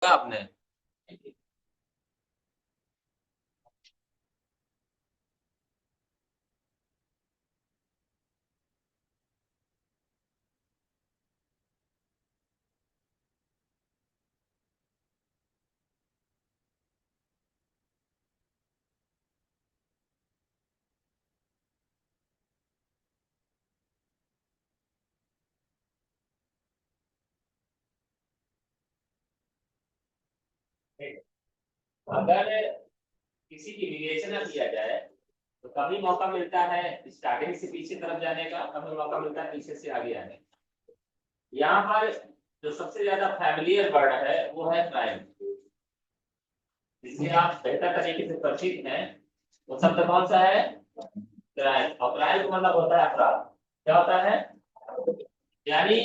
देखा आपने? अगर किसी की विवेचना किया जाए तो कभी मौका मिलता है स्टार्टिंग से पीछे तरफ जाने का, कभी मौका मिलता है पीछे से आगे आने का। यहाँ पर जो सबसे ज्यादा फैमिलियर वर्ड है वो है क्राइम, जिससे आप बेहतर तरीके से परिचित हैं। वो शब्द कौन सा है? क्राइम। और क्राइम का मतलब होता है अपराध। क्या होता है? यानी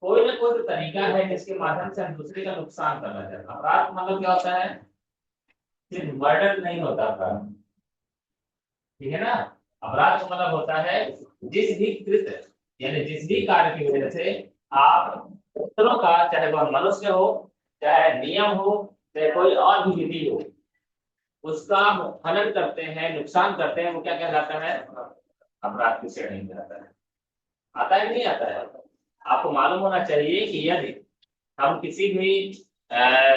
कोई ना कोई तो तरीका है जिसके माध्यम से हम दूसरे का नुकसान करना चाहते हैं। अपराध का मतलब क्या होता है? सिर्फ मर्डर नहीं होता अपराध, ठीक है ना। अपराध का मतलब होता है जिस भी कृत्य यानी जिस भी कार्य की वजह से आप दूसरों का, चाहे वह मनुष्य हो, चाहे नियम हो, चाहे कोई और भी विधि हो, उसका हनन करते हैं, नुकसान करते हैं, वो क्या कहलाता है? अपराध की श्रेणी में आता है। आता है कि नहीं आता है? आपको मालूम होना चाहिए कि यदि हम किसी भी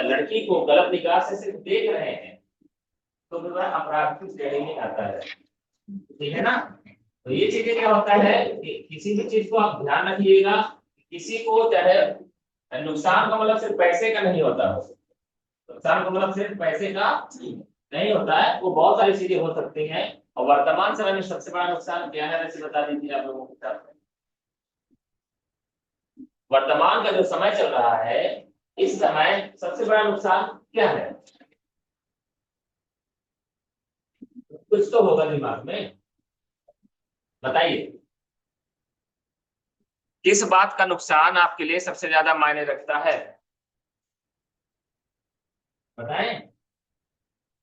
लड़की को गलत निगाह से सिर्फ देख रहे हैं तो वह अपराध की श्रेणी में आता है, ठीक है ना। तो ये चीजें क्या होता है कि किसी भी चीज को आप ध्यान रखिएगा। किसी को चाहे नुकसान का मतलब सिर्फ पैसे का नहीं होता है, नुकसान का मतलब सिर्फ पैसे का नहीं होता है, वो बहुत सारी चीजें हो सकती हैं। और वर्तमान समय में सबसे बड़ा नुकसान क्या है, वैसे बता दीजिए आप लोगों के हिसाब से। वर्तमान का जो समय चल रहा है, इस समय सबसे बड़ा नुकसान क्या है? कुछ तो होगा दिमाग में, बताइए। किस बात का नुकसान आपके लिए सबसे ज्यादा मायने रखता है? बताएं।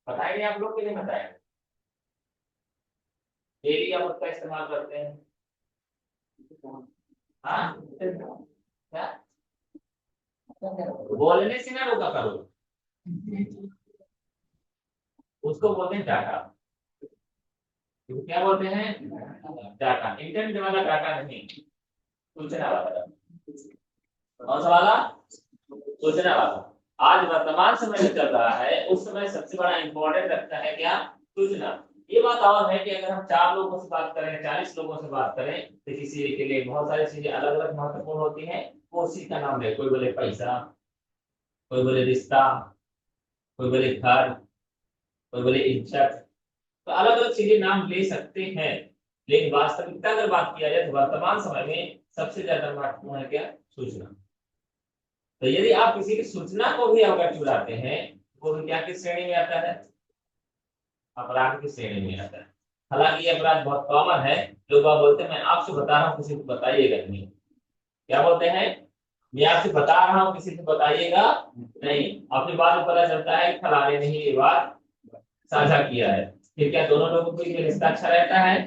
बताएंगे आप लोग कि नहीं बताएं? डेली आप उसका इस्तेमाल करते हैं। हाँ, क्या? बोलने से ना रोका करो, उसको बोलते हैं डाटा। क्या बोलते हैं? डाटा। इंटरनेट वाला डाटा नहीं, सूचना वाला। कौन सा वाला? सूचना वाला। आज वर्तमान समय में चल रहा है, उस समय सबसे बड़ा इंपॉर्टेंट रखता है क्या? सूचना। ये बात और है कि अगर हम 4 लोगों से बात करें, 40 लोगों से बात करें, तो किसी के लिए बहुत सारी चीजें अलग अलग महत्वपूर्ण होती हैं। वो उसी का नाम है, कोई बोले पैसा, कोई बोले रिश्ता, कोई बोले घर, कोई बोले इज्जत। तो अलग अलग चीजें नाम ले सकते हैं, लेकिन वास्तविकता अगर बात किया जाए तो वर्तमान समय में सबसे ज्यादा महत्वपूर्ण है क्या? सूचना। तो यदि आप किसी की सूचना को भी अगर चुराते हैं, वो भी क्या की श्रेणी में आता है? अपराध की श्रेणी में आता है। हालांकि ये अपराध बहुत कॉमन है। लोग बाग बोलते हैं मैं आपसे बता रहा हूँ, किसी को बताइएगा नहीं। क्या बोलते हैं? मैं आपसे बता रहा हूँ, किसी को बताइएगा नहीं। अपनी बात में पता चलता है फलाने ने ही ये बात साझा किया है। फिर क्या दोनों लोगों को ये रिश्ता अच्छा रहता है?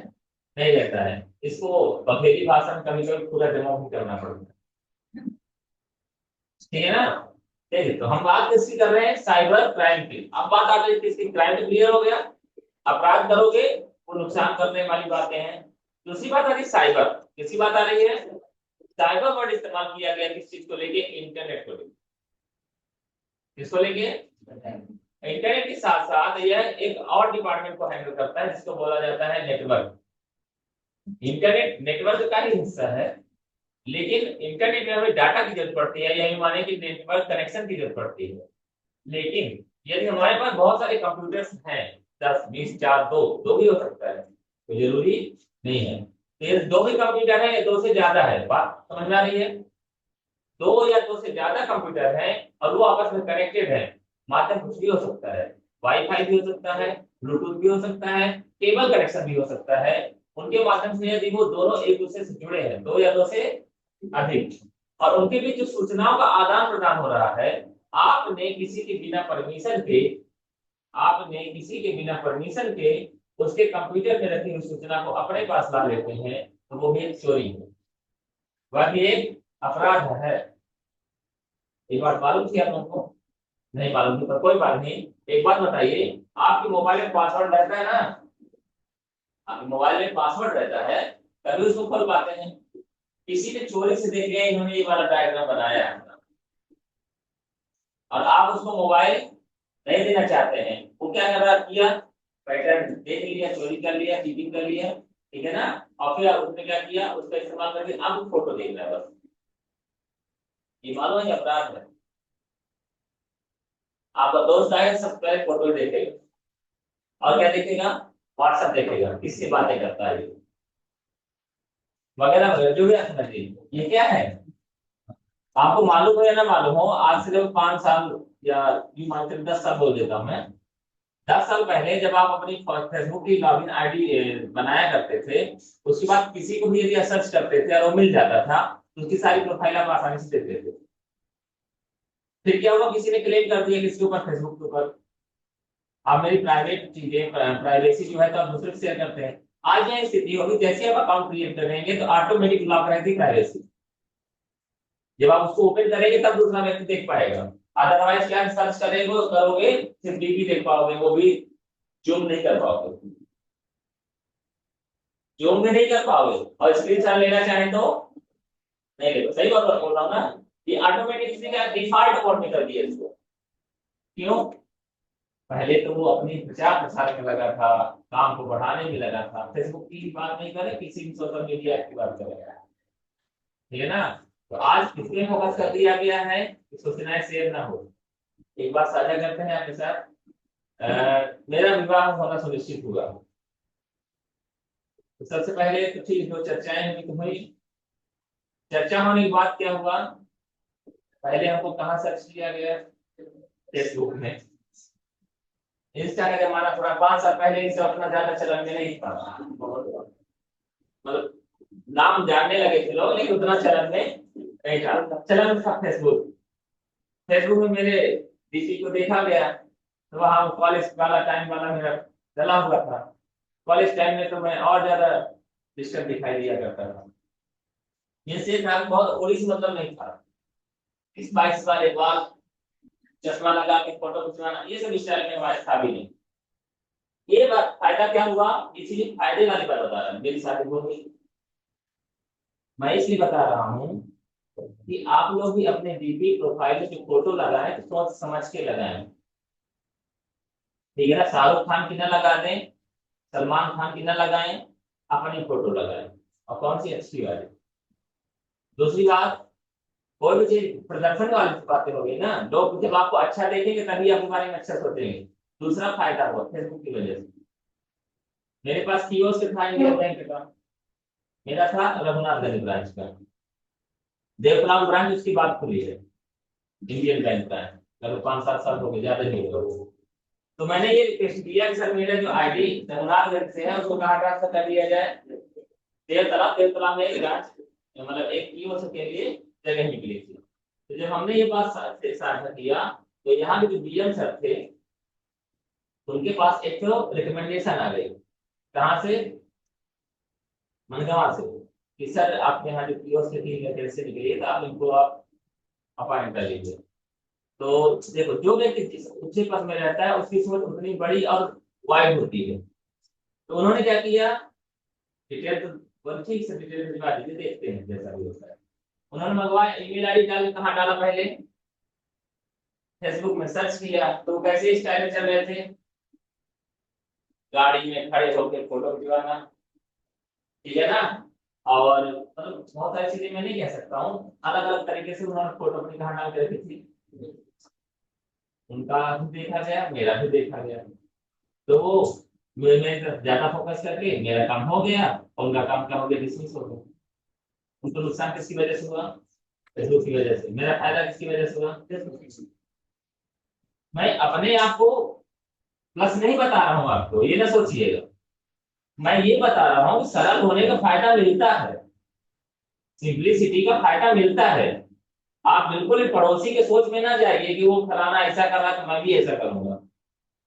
नहीं रहता है। इसको बघेली भाषा में कभी कभी पूरा जमा भी करना पड़ता है, ठीक है ना। ठीक, तो हम बात किसकी कर रहे हैं? साइबर क्राइम की। अब बात आ गई किसकी? क्राइम तो क्लियर हो गया, अपराध करोगे वो नुकसान करने वाली बातें हैं। दूसरी बात आ रही साइबर। किसकी बात आ रही है? साइबर वर्ड इस्तेमाल किया गया किस चीज को लेके? इंटरनेट को लेके। किसको लेके? इंटरनेट के साथ साथ यह एक और डिपार्टमेंट को हैंडल करता है जिसको बोला जाता है नेटवर्क। इंटरनेट नेटवर्क का ही हिस्सा है, लेकिन इंटरनेट में हमें डाटा की जरूरत पड़ती है, यही माने कि नेटवर्क कनेक्शन की जरूरत पड़ती है। लेकिन यदि हमारे पास बहुत सारे कंप्यूटर्स हैं, 10 20 4 दो दो भी हो सकता है, तो जरूरी नहीं है। तो ये दो भी कंप्यूटर है या दो से ज्यादा है, बात समझ में आ रही है? दो या दो से ज्यादा कंप्यूटर हैं और वो आपस में कनेक्टेड है। माध्यम कुछ भी हो सकता है, वाईफाई भी हो सकता है, ब्लूटूथ भी हो सकता है, केबल कनेक्शन भी हो सकता है। उनके माध्यम से यदि वो दोनों एक दूसरे से जुड़े हैं, दो या दो से अधिक, और उनके बीच जो सूचनाओं का आदान प्रदान हो रहा है, आपने किसी के बिना परमिशन के आपने किसी के बिना परमिशन के उसके कंप्यूटर में रखी हुई सूचना को अपने पास ला लेते हैं, तो वो भी एक चोरी है, वह भी एक अपराध है। एक बार मालूम थी आप लोगों को? नहीं मालूम तो कोई बात नहीं। एक बात बताइए, आपके मोबाइल में पासवर्ड रहता है ना, आपके मोबाइल में पासवर्ड रहता है, तभी उसको खोल पाते हैं। किसी ने चोरी से देख लिया इन्होंने ये वाला डायग्राम बनाया है, और आप उसको मोबाइल नहीं देना चाहते हैं, वो क्या कर रहा किया, पैटर्न देख लिया, चोरी कर लिया, चीटिंग कर लिया, ठीक है ना। और फिर उसने क्या किया, उसका इस्तेमाल करके अब फोटो देख रहा है बस। ये मालूम है ये अपराध है। आपका दोस्त आएगा सबसे पहले फोटो देखेगा, और क्या देखेगा, व्हाट्सएप देखेगा, किससे बातें करता है वगैरह वगैरह, जो भी आप समझिए। ये क्या है, आपको मालूम हो या ना मालूम हो, आज से जब 5 साल या यूं मान के 10 साल बोल देता हूं मैं, 10 साल पहले जब आप अपनी फेसबुक की लॉगिन आईडी बनाया करते थे, उसके बाद किसी को भी यदि सर्च करते थे और वो मिल जाता था, तो उसकी सारी प्रोफाइल आप आसानी से देख लेते थे। फिर क्या हुआ, किसी ने क्लेम कर दिया किसके ऊपर, फेसबुक के ऊपर, आप मेरी प्राइवेट चीजें, प्राइवेसी जो है तो आप दूसरे से शेयर करते हैं। आज यह स्थिति होगी, जैसे आप अकाउंट क्रिएट करेंगे तो ऑटोमेटिक लॉक रहेगी प्राइवेसी, जब आप उसको ओपन करेंगे तब दूसरा व्यक्ति देख पाएगा। अदरवाइज क्या सर्च करेंगे करोगे, सिर्फ डीपी देख पाओगे, वो भी जूम नहीं कर पाओगे, जूम भी नहीं कर पाओगे, और स्क्रीनशॉट लेना चाहें तो नहीं ले, सही बात बोल रहा हूँ ना। ये ऑटोमेटिक इसी का डिफॉल्ट मोड में कर दिया इसको। क्यों, पहले तो वो अपनी प्रचार प्रसार में लगा था, काम को बढ़ाने में लगा था, फेसबुक की बात नहीं करे, किसी भी सोशल मीडिया की बात करेगा, ठीक है ना। तो आज किसमें फोकस कर दिया गया है कि सूचनाएं शेयर ना हो। एक बात साझा करते हैं आपके साथ, मेरा विवाह होना सुनिश्चित हुआ, तो सबसे पहले तो ठीक जो चर्चाएं हुई तो हुई, चर्चा होने के बाद क्या हुआ, पहले हमको कहाँ सर्च किया गया, फेसबुक में। इंस्टा का जमाना थोड़ा 5 साल पहले इससे उतना ज्यादा चलन में नहीं था, मतलब नाम जानने लगे थे लोग, लेकिन उतना चलन में नहीं था, चलन में था फेसबुक। फेसबुक में मेरे डीपी को देखा गया, तो वहाँ कॉलेज वाला टाइम वाला मेरा डला हुआ था, कॉलेज टाइम में तो मैं और ज्यादा डिस्टर्ब दिखाई दिया करता था। ये से था बहुत ओरिजिनल मतलब नहीं था, 22 वाले बाल, चश्मा लगा के फोटो खिंचवाना, ये सब स्टाइल में हमारे था भी नहीं। ये बात फायदा क्या हुआ, इसीलिए फायदे वाली बात बता रहा हूँ, मेरी शादी हो गई, मैं इसलिए बता रहा हूँ कि आप लोग भी अपने डीपी प्रोफाइल में जो फोटो लगाएं तो सोच समझ के लगाएं, ठीक है ना। शाहरुख खान की ना लगा दें, सलमान खान की ना लगाएं, अपनी फोटो लगाएं, और कौन सी अच्छी वाली। दूसरी बात, कोई भी चीज प्रदर्शन वाली बातें हो गई ना, लोग जब आपको अच्छा देखेंगे तभी आपके बारे में अच्छा सोचेंगे। दूसरा फायदा हुआ फेसबुक की वजह से, मेरे पास कियोस्क था इंडियन बैंक का, मेरा था रघुनाथगंज ब्रांच का, देवप्राम ब्रांच उसकी बात खुली है, इंडियन बैंक का है, लगभग 5-7 साल हो गए, ज्यादा नहीं होगा। तो मैंने ये रिक्वेस्ट किया कि सर मेरा जो आईडी रघुनाथगंज से है उसको कहाँ ट्रांसफर कर दिया जाए, देवतालाब, देवतालाब में एक ब्रांच, मतलब एक कियोस्क के लिए जगह निकली थी। तो जब हमने ये बात साझा किया, तो यहाँ के जो डीएम सर थे, उनके पास एक तो रिकमेंडेशन आ गई, कहाँ से, मनगांव से, कि सर आपके यहाँ जो कियोस्क की वैकेंसी निकली है तो आप इनको आप अपॉइंट कर लीजिए। तो देखो, जो व्यक्ति जिस ऊंचे पद में रहता है उसकी सोच उतनी बड़ी और वाइड होती है। तो उन्होंने क्या किया, डिटेल तो ठीक से डिटेल भिजवा दीजिए, देखते हैं जैसा भी होता है। उन्होंने मंगवाया, ईमेल आईडी डाल के कहाँ डाला, पहले फेसबुक में सर्च किया, तो कैसे स्टाइल में चल रहे थे, गाड़ी में खड़े होकर फोटो खिंचवाना, ठीक है ना। और मतलब बहुत सारी चीजें मैं नहीं कह सकता हूँ, अलग अलग तरीके से उन्होंने फोटो अपनी कहाँ डाल के रखी थी, उनका भी देखा गया, मेरा भी देखा गया। तो वो मेरे तरफ ज्यादा फोकस करके मेरा काम हो गया, और उनका काम क्या हो गया, डिसमिस हो गया। उनको नुकसान किसकी वजह से हुआ, फेसबुक की वजह से, मेरा फायदा किसकी वजह से हुआ, फेसबुक की। मैं अपने आप को प्लस नहीं बता रहा हूँ आपको, ये ना सोचिएगा, मैं ये बता रहा हूँ सरल होने का फायदा मिलता है, सिंपलिसिटी का फायदा मिलता है। आप बिल्कुल ही पड़ोसी के सोच में ना जाइए कि वो फलाना ऐसा कर रहा है तो मैं भी ऐसा करूंगा।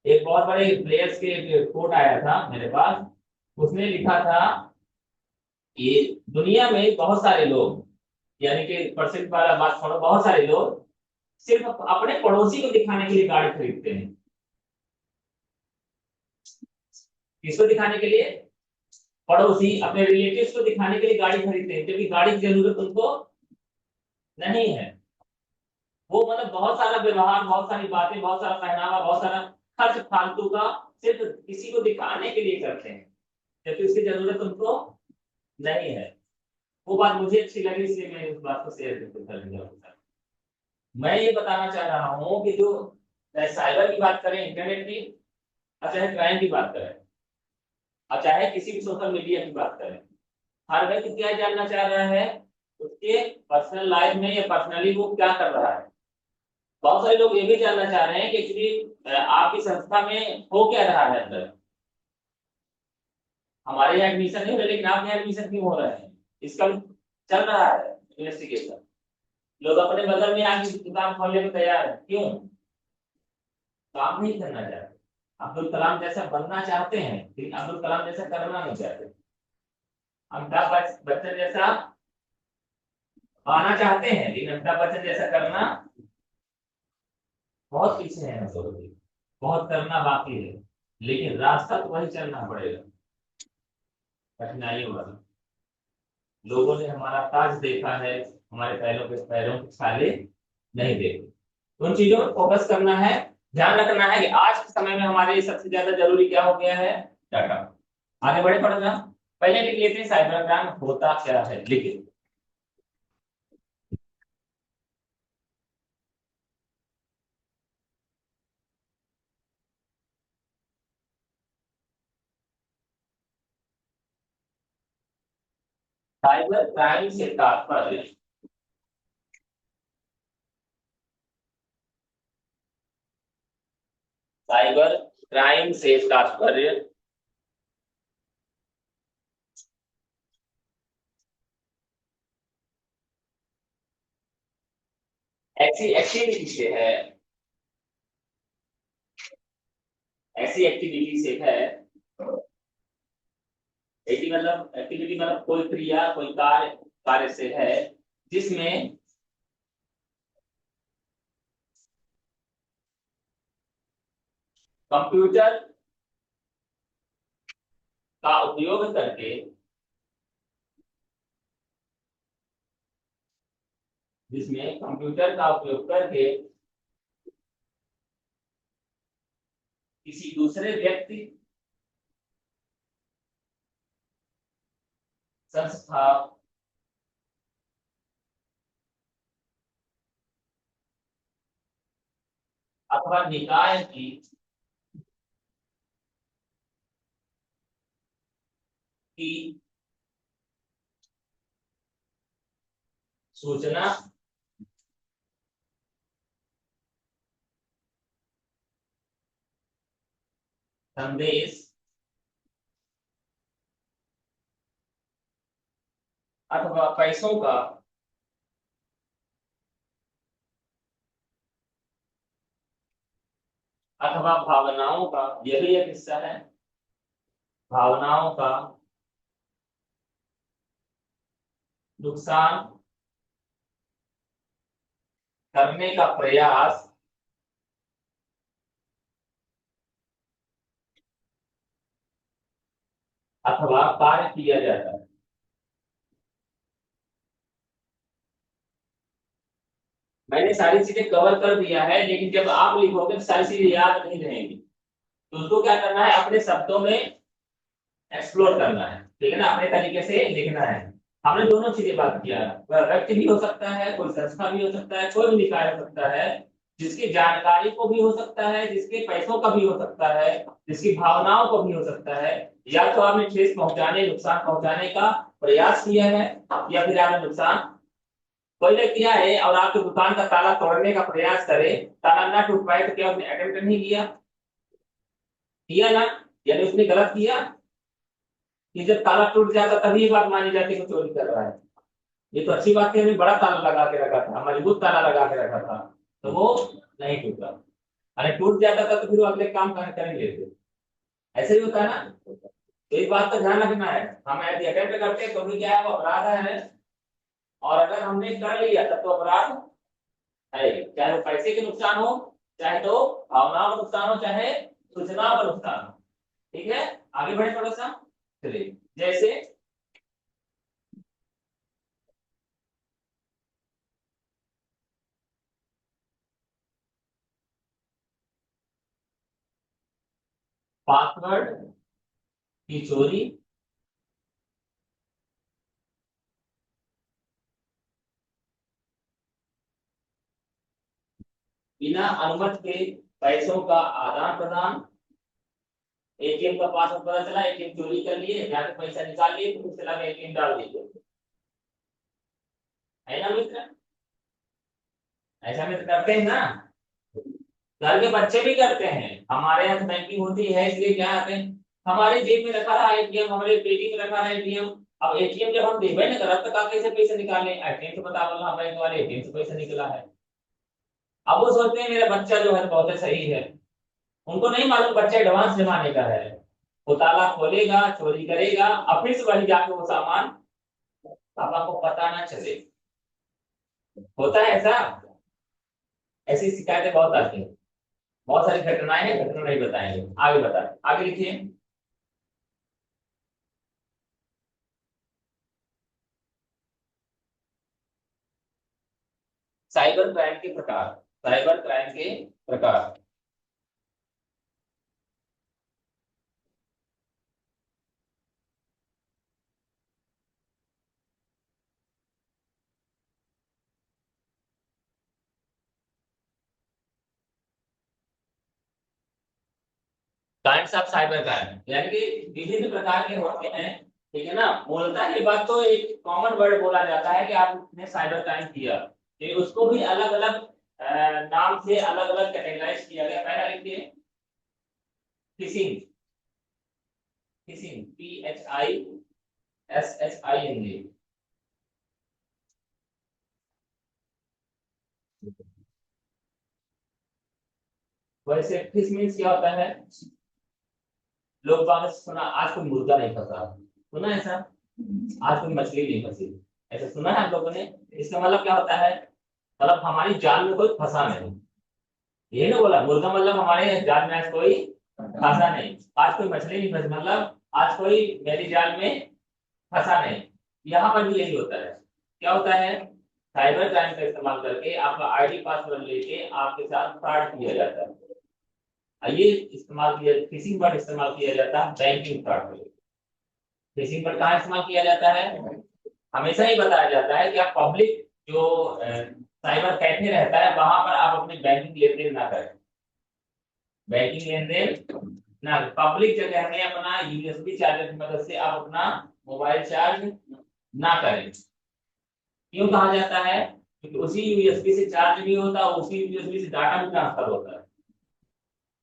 एक बहुत बड़े प्लेयर्स के कोट आया था मेरे पास, उसने लिखा था कि दुनिया में बहुत सारे लोग, यानी कि परसेंट वाला बात छोड़ो, बहुत सारे लोग सिर्फ अपने पड़ोसी को दिखाने के लिए गाड़ी खरीदते हैं। किसको दिखाने के लिए? पड़ोसी अपने रिलेटिव्स को दिखाने के लिए गाड़ी खरीदते हैं, क्योंकि गाड़ी की जरूरत उनको नहीं है। वो मतलब बहुत सारा व्यवहार, बहुत सारी बातें, बहुत सारा पहनावा, बहुत सारा खर्च फालतू का सिर्फ किसी को दिखाने के लिए करते हैं, जबकि उसकी जरूरत उनको नहीं है। वो बात मुझे अच्छी लगी, इसलिए मैं उस बात को शेयर कर दिया। मैं ये बताना चाह रहा हूँ कि जो चाहे साइबर की बात करें, इंटरनेट की, और चाहे क्राइम की बात करें, और चाहे किसी भी सोशल मीडिया की बात करें, हर व्यक्ति क्या जानना चाह रहा है? उसके पर्सनल लाइफ में या पर्सनली वो क्या कर रहा है। बहुत सारे लोग ये भी जानना चाह रहे हैं कि एक्चुअली आपकी संस्था में हो क्या रहा है अंदर। हमारे यहाँ एडमिशन नहीं हो रहा, लेकिन आपके यहाँ एडमिशन क्यों हो रहा है, इसका चल रहा है इन्वेस्टिगेशन। लोग अपने बगल में आके दुकान खोलने को तैयार है, क्यों? काम नहीं करना चाहते। अब्दुल कलाम जैसा बनना चाहते हैं, लेकिन अब्दुल कलाम जैसा करना नहीं चाहते। अमिताभ बच्चन जैसा आना चाहते हैं, लेकिन अमिताभ बच्चन जैसा करना बहुत पीछे है हम लोग भी। बहुत करना बाकी है, लेकिन रास्ता तो वही चलना पड़ेगा, कठिनाइयों वाला। लोगों ने हमारा ताज देखा है, हमारे पैरों के छाले नहीं देखे। उन चीजों पर फोकस करना है। ध्यान रखना है कि आज के समय में हमारे लिए सबसे ज्यादा जरूरी क्या हो गया है? डाटा। आगे बढ़े पड़ेगा। पहले लिख लेते हैं साइबर क्राइम होता क्या है, लिखिए। साइबर क्राइम से तात्पर्य साइबर क्राइम से तात्पर्य ऐसी एक्टिविटी से है, ऐसी एक्टिविटी से है। एक्टिविटी मतलब कोई क्रिया, कोई कार्य, कार्य से है जिसमें कंप्यूटर का उपयोग करके, जिसमें कंप्यूटर का उपयोग करके किसी दूसरे व्यक्ति, संस्था, अथवा निकाय की सूचना, संदेश अथवा पैसों का अथवा भावनाओं का, यह भी एक हिस्सा है, भावनाओं का नुकसान करने का प्रयास अथवा कार्य किया जाता है। मैंने सारी चीजें कवर कर दिया है, लेकिन जब आप लिखोगे तो सारी चीजें याद नहीं रहेंगी, तो उसको क्या करना है? अपने शब्दों में एक्सप्लोर करना है, ठीक है ना? अपने तरीके से लिखना है। हमने दोनों चीजें बात किया, वह व्यक्ति भी हो सकता है, कोई संस्था भी हो सकता है, कोई भी निकाय हो सकता है, जिसकी जानकारी को भी हो सकता है, जिसके पैसों का भी हो सकता है, जिसकी भावनाओं को भी हो सकता है। या तो आपने ठेस पहुंचाने, नुकसान पहुंचाने का प्रयास किया है, या फिर आपने नुकसान, कोई ने किया है और आपकी दुकान का ताला तोड़ने का प्रयास करे, ताला ना टूट पाए, तो क्या उसने अटेम्प्ट नहीं किया? किया ना? यानी उसने गलत किया कि जब ताला टूट जाता तभी ये बात मानी जाती है कि चोरी कर रहा है। ये तो अच्छी बात है, हमने बड़ा ताला लगा के रखा था, मजबूत ताला लगा के रखा था, तो वो नहीं टूटा। अरे टूट जाता था तो फिर वो अगले काम करेंगे थे। ऐसे ही होता है ना। तो एक बात का ध्यान रखना है, हम यदि अटेम्प्ट करते हैं तो भी क्या है, वो अपराध है। और अगर हमने कर लिया तब तो अपराध है, चाहे वो पैसे के नुकसान हो, चाहे तो भावनाओं का नुकसान हो, चाहे सूचनाओं का नुकसान हो। ठीक है, आगे बढ़े थोड़ा सा। चलिए, जैसे पासवर्ड की चोरी, बिना अनुमति के पैसों का आदान प्रदान, एटीएम का पासवर्ड पता चला, एटीएम चोरी कर लिए, जाके पैसा निकाल लिए, तो उसके लगे एटीएम डाल दिए, है ना मित्र? ऐसा मित्र करते हैं ना, घर के बच्चे भी करते हैं। हमारे यहाँ बैंकिंग होती है, इसलिए क्या आते हैं, हमारे जेब में रखा रहा एटीएम, हमारे पेटी में रखा रहा एटीएम। अब एटीएम जब हम देवे ना करब, तो कैसे पैसे निकालें, एटीएम से पता बोला बैंक वाले एटीएम से पैसा निकला है। अब वो सोचते हैं मेरा बच्चा जो है बहुत सही है, उनको नहीं मालूम बच्चा एडवांस जमाने का है। वो ताला खोलेगा, चोरी करेगा, और फिर से वही जाके वो सामान पापा को पता ना चले। होता है ऐसा, ऐसी शिकायतें बहुत आती हैं। बहुत सारी घटनाएं हैं, घटना नहीं बताएंगे, आगे बताएं, आगे लिखिए। साइबर क्राइम के प्रकार, साइबर क्राइम के प्रकार। काइंड्स ऑफ साइबर क्राइम यानी कि विभिन्न प्रकार के होते हैं। ठीक है ना, मूलतः ये बात तो एक कॉमन वर्ड बोला जाता है कि आपने साइबर क्राइम किया, ये उसको भी अलग अलग नाम से अलग अलग कैटेगराइज किया गया। पहला लिखिए, फिशिंग, फिशिंग, PHISHING। वैसे फिश मीन्स क्या होता है, लोग बाग ने सुना आज कोई मुर्गा नहीं फंसा, सुना है ऐसा, आज कोई मछली नहीं फंसी, ऐसा सुना है आप लोगों ने? इसका मतलब क्या होता है, मतलब हमारी जाल में कोई फंसा नहीं। ये ना बोला मुर्गा मतलब हमारे जाल में आज कोई फंसा नहीं, आज कोई मछली नहीं फंसी मतलब आज कोई मेरी जाल में फंसा नहीं। यहाँ पर भी यही होता है, क्या होता है, साइबर क्राइम का इस्तेमाल करके आपका आईडी पासवर्ड लेके आपके साथ फ्रॉड किया जाता है। ये इस्तेमाल किया, फिशिंग वर्ड इस्तेमाल किया जाता है बैंकिंग फ्रॉड के लिए। फिशिंग वर्ड कहाँ इस्तेमाल किया जाता है, हमेशा ही बताया जाता है कि आप पब्लिक जो साइबर कैफे रहता है वहां पर आप अपनी बैंकिंग लेन देन ना करें, बैंकिंग लेन देन ना, पब्लिक जगह में अपना यूएसबी चार्जर की मदद से आप अपना मोबाइल चार्ज ना करें। क्यों कहा जाता है, क्योंकि उसी यूएसबी से चार्ज भी होता है, उसी यूएसबी से डाटा भी ट्रांसफर होता है।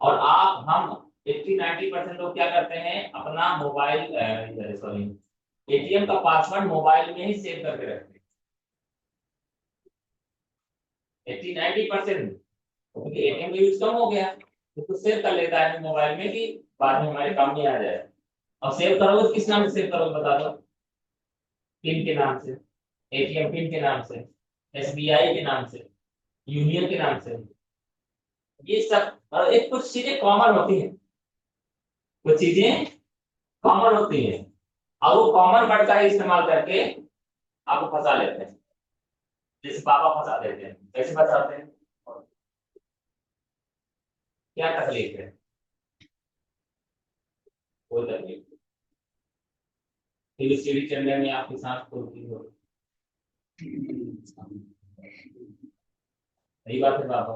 और आप हम 80-90% लोग क्या करते हैं, अपना मोबाइल सॉरी एटीएम का पासवर्ड मोबाइल में ही सेव करके रखते हैं। 80-90% क्योंकि एटीएम का यूज कम हो गया, तो कुछ सेव कर लेता है मोबाइल में कि बाद में हमारे काम में आ जाए। और सेव करोगे तो किस नाम से सेव करोगे बता दो, पिन के नाम से, एटीएम पिन के नाम से, एसबीआई के नाम से, यूनियन के नाम से। ये सब और एक कुछ चीजें कॉमन होती हैं, कुछ चीजें कॉमन होती हैं, और वो कॉमन वर्ड का ही इस्तेमाल करके आपको फंसा लेते हैं। जैसे पापा फंसा देते हैं, कैसे फंसाते हैं, क्या तकलीफ है, कोई तकलीफ, फिर सीढ़ी चढ़ने में आपकी सांस फूलती हो, सही बात है पापा,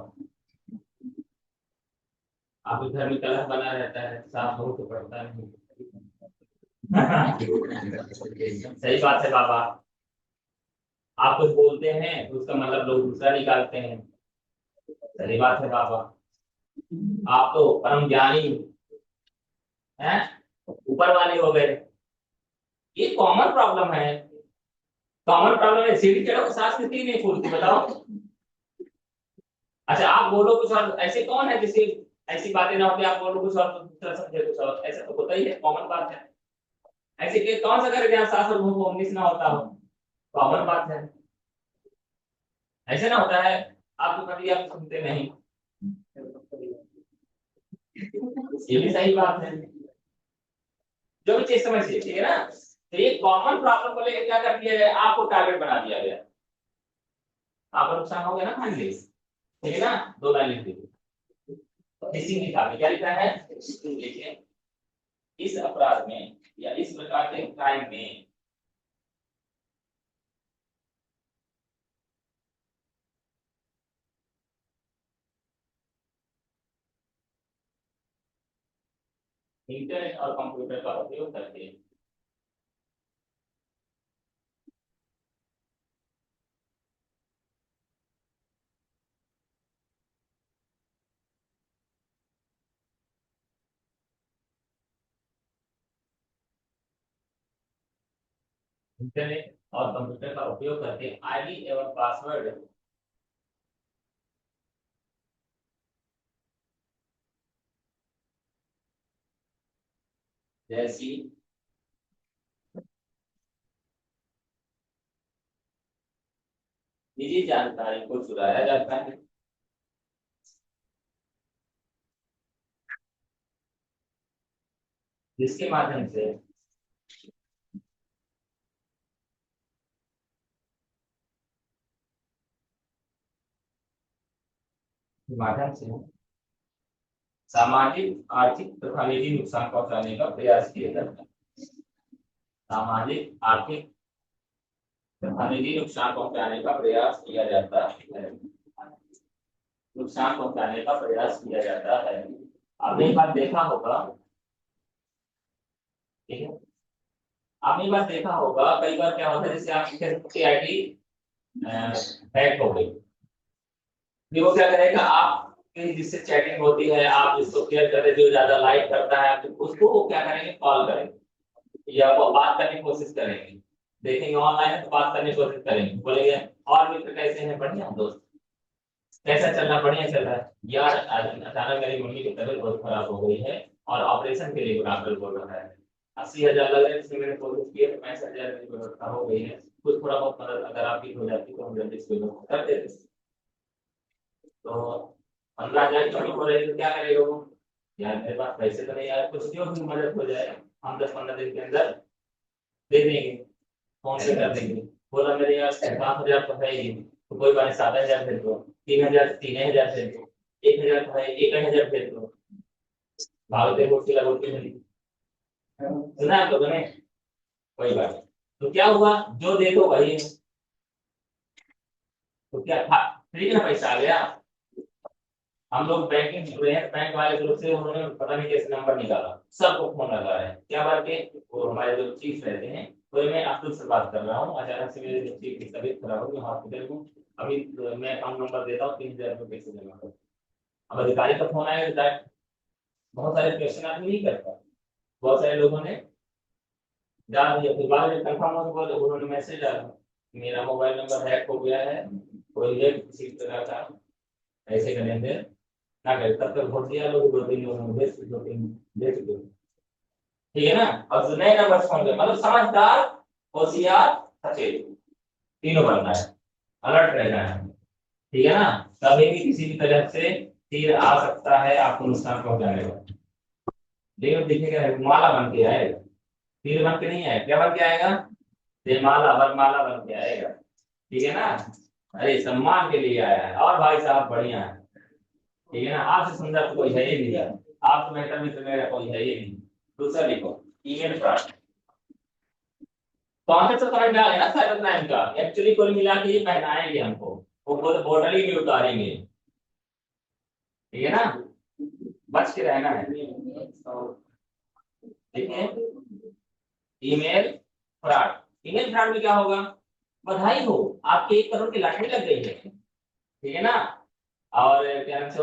आपके घर में कलह बना रहता है, साफ हो तो पड़ता नहीं। सही बात है पापा, आप कुछ बोलते हैं तो उसका मतलब लोग दूसरा निकालते हैं। सही बात है पापा, आप तो परम ज्ञानी हैं, ऊपर वाले हो गए। ये कॉमन प्रॉब्लम है, कॉमन प्रॉब्लम है, सीढ़ी चढ़ो सांस कितनी नहीं फूलती बताओ। अच्छा आप बोलो कुछ और, ऐसे कौन है जिसकी ऐसी बातें ना होती, आप बोलो कुछ और तो दूसरा समझे कुछ और, ऐसा तो होता ही है, कॉमन बात है। ऐसे के कौन सा घर जहाँ सास और बहू को उन्नीस ना होता हो, कॉमन बात है, ऐसे ना होता है। आपको पता आप सुनते नहीं, ये भी सही बात है। जो भी चीज समझिए, ठीक है ना। तो ये कॉमन प्रॉब्लम को लेकर क्या कर दिया जाए, आपको टारगेट बना दिया गया, आपका नुकसान हो गया ना फाइनली, ठीक है ना। 2 लाइन लिख दीजिए। फिशिंग लिखा है, क्या लिखा है, देखिए इस अपराध में या इस प्रकार के क्राइम में इंटरनेट और कंप्यूटर का उपयोग करके इंटरनेट और कंप्यूटर का उपयोग करके आईडी एवं पासवर्ड जैसी निजी जानकारी को चुराया जाता है, जिसके माध्यम से सामाजिक आर्थिक तथा निजी नुकसान पहुंचाने का प्रयास किया जाता है। सामाजिक आर्थिक तथा निजी नुकसान पहुंचाने का प्रयास किया जाता है, नुकसान पहुंचाने का प्रयास किया जाता है। आपने एक बार देखा होगा, ठीक है, आपने एक बार देखा होगा कई बार क्या होता है, जैसे आपकी फेसबुक की आईडी हैक हो गई, फिर वो क्या करेगा, आप जिससे चैटिंग होती है, आप जिसको शेयर कर रहे, जो ज्यादा लाइक करता है तो उसको वो क्या करेंगे, कॉल करेंगे या वो बात करने की कोशिश करेंगे, देखेंगे ऑनलाइन है तो बात करने की कोशिश करेंगे, बोलेंगे और मित्र कैसे हैं, बढ़िया दोस्त, कैसा चल रहा, बढ़िया चल रहा है यार, अचानक मेरी मम्मी की तबीयत बहुत खराब हो गई है और ऑपरेशन के लिए डॉक्टर बोल रहा है, 80,000 लग रहे हैं, इसमें मैंने कोशिश की है तो 65,000 की व्यवस्था हो गई है, कुछ थोड़ा बहुत मदद अगर आपकी हो जाती तो हम जल्दी इसकी व्यवस्था कर देते। तो 15,000 की कमी हो रही है तो क्या करेगा वो, यार मेरे पास पैसे तो नहीं आए, कुछ क्यों भी मदद हो जाए, हम 10-15 दिन के अंदर दे देंगे, फोन से कर देंगे। बोला मेरे यार 5,000 तो है ही, तो कोई बात नहीं, 7,000 भेज दो, 3,000 3,000 भेज दो, 1,000 तो है, 1,000 भेज दो, भागते गोटी लगोटी मिली, सुना आप लोगों ने, कोई बात नहीं। तो क्या हुआ, जो दे दो वही है, तो क्या था, फ्री का पैसा आ गया। हम लोग बैंकिंग जुड़े हैं, बैंक वाले ग्रुप से उन्होंने पता नहीं कैसे नंबर निकाला, सबको फोन लगा रहे हैं, क्या बात के, वो हमारे जो चीफ रहते हैं, तो मैं अब्दुल से बात कर रहा हूँ, अचानक से मेरे चीफ की तबीयत खराब होगी, हॉस्पिटल में अभी, मैं अकाउंट नंबर देता हूँ, 3,000 रुपये पैसे जमा करो। अब अधिकारी का फोन आएगा, बहुत सारे क्वेश्चन आदमी नहीं करता, बहुत सारे लोगों ने डाल दिया, फिर बाद में कंफर्म हो तो बोले, उन्होंने मैसेज डाला, मेरा मोबाइल नंबर हैक हो गया है, कोई है किसी तरह का ऐसे का लेन देन ना करे, तब तक भोट दिया लोग, 2-3 लोगों ने दे चुके, ठीक है ना। और जो नए नंबर फोन पे, मतलब समझदार, होशियार, सचेत, तीनों बनना है, अलर्ट रहना है, ठीक है ना। कभी भी किसी भी तरह से तीर आ सकता है आपको नुकसान पहुंचाने का, लेकिन दिखेगा माला बन के आएगा, तीर बन के नहीं आएगा, क्या बन के आएगा, माला वरमाला बन के आएगा, ठीक है ना। अरे सम्मान के लिए आया है, और भाई साहब बढ़िया है, ठीक है ना, आपसे सुंदर तो कोई है ही नहीं, आपसे बेहतर मित्र मेरा कोई है ही नहीं। दूसरा लिखो, ईमेल फ्रॉड, कॉन्सेप्ट तो समझ में आ गया ना साइबर क्राइम का, एक्चुअली कुल मिला के ये पहनाएंगे हमको, वो खुद बोतल ही में उतारेंगे, ठीक है ना, बच के रहना है, ठीक है। ईमेल फ्रॉड, ईमेल फ्रॉड में क्या होगा, बधाई हो, आपके 1 करोड़ की लॉटरी लग गई है, ठीक है ना। और क्या नाम से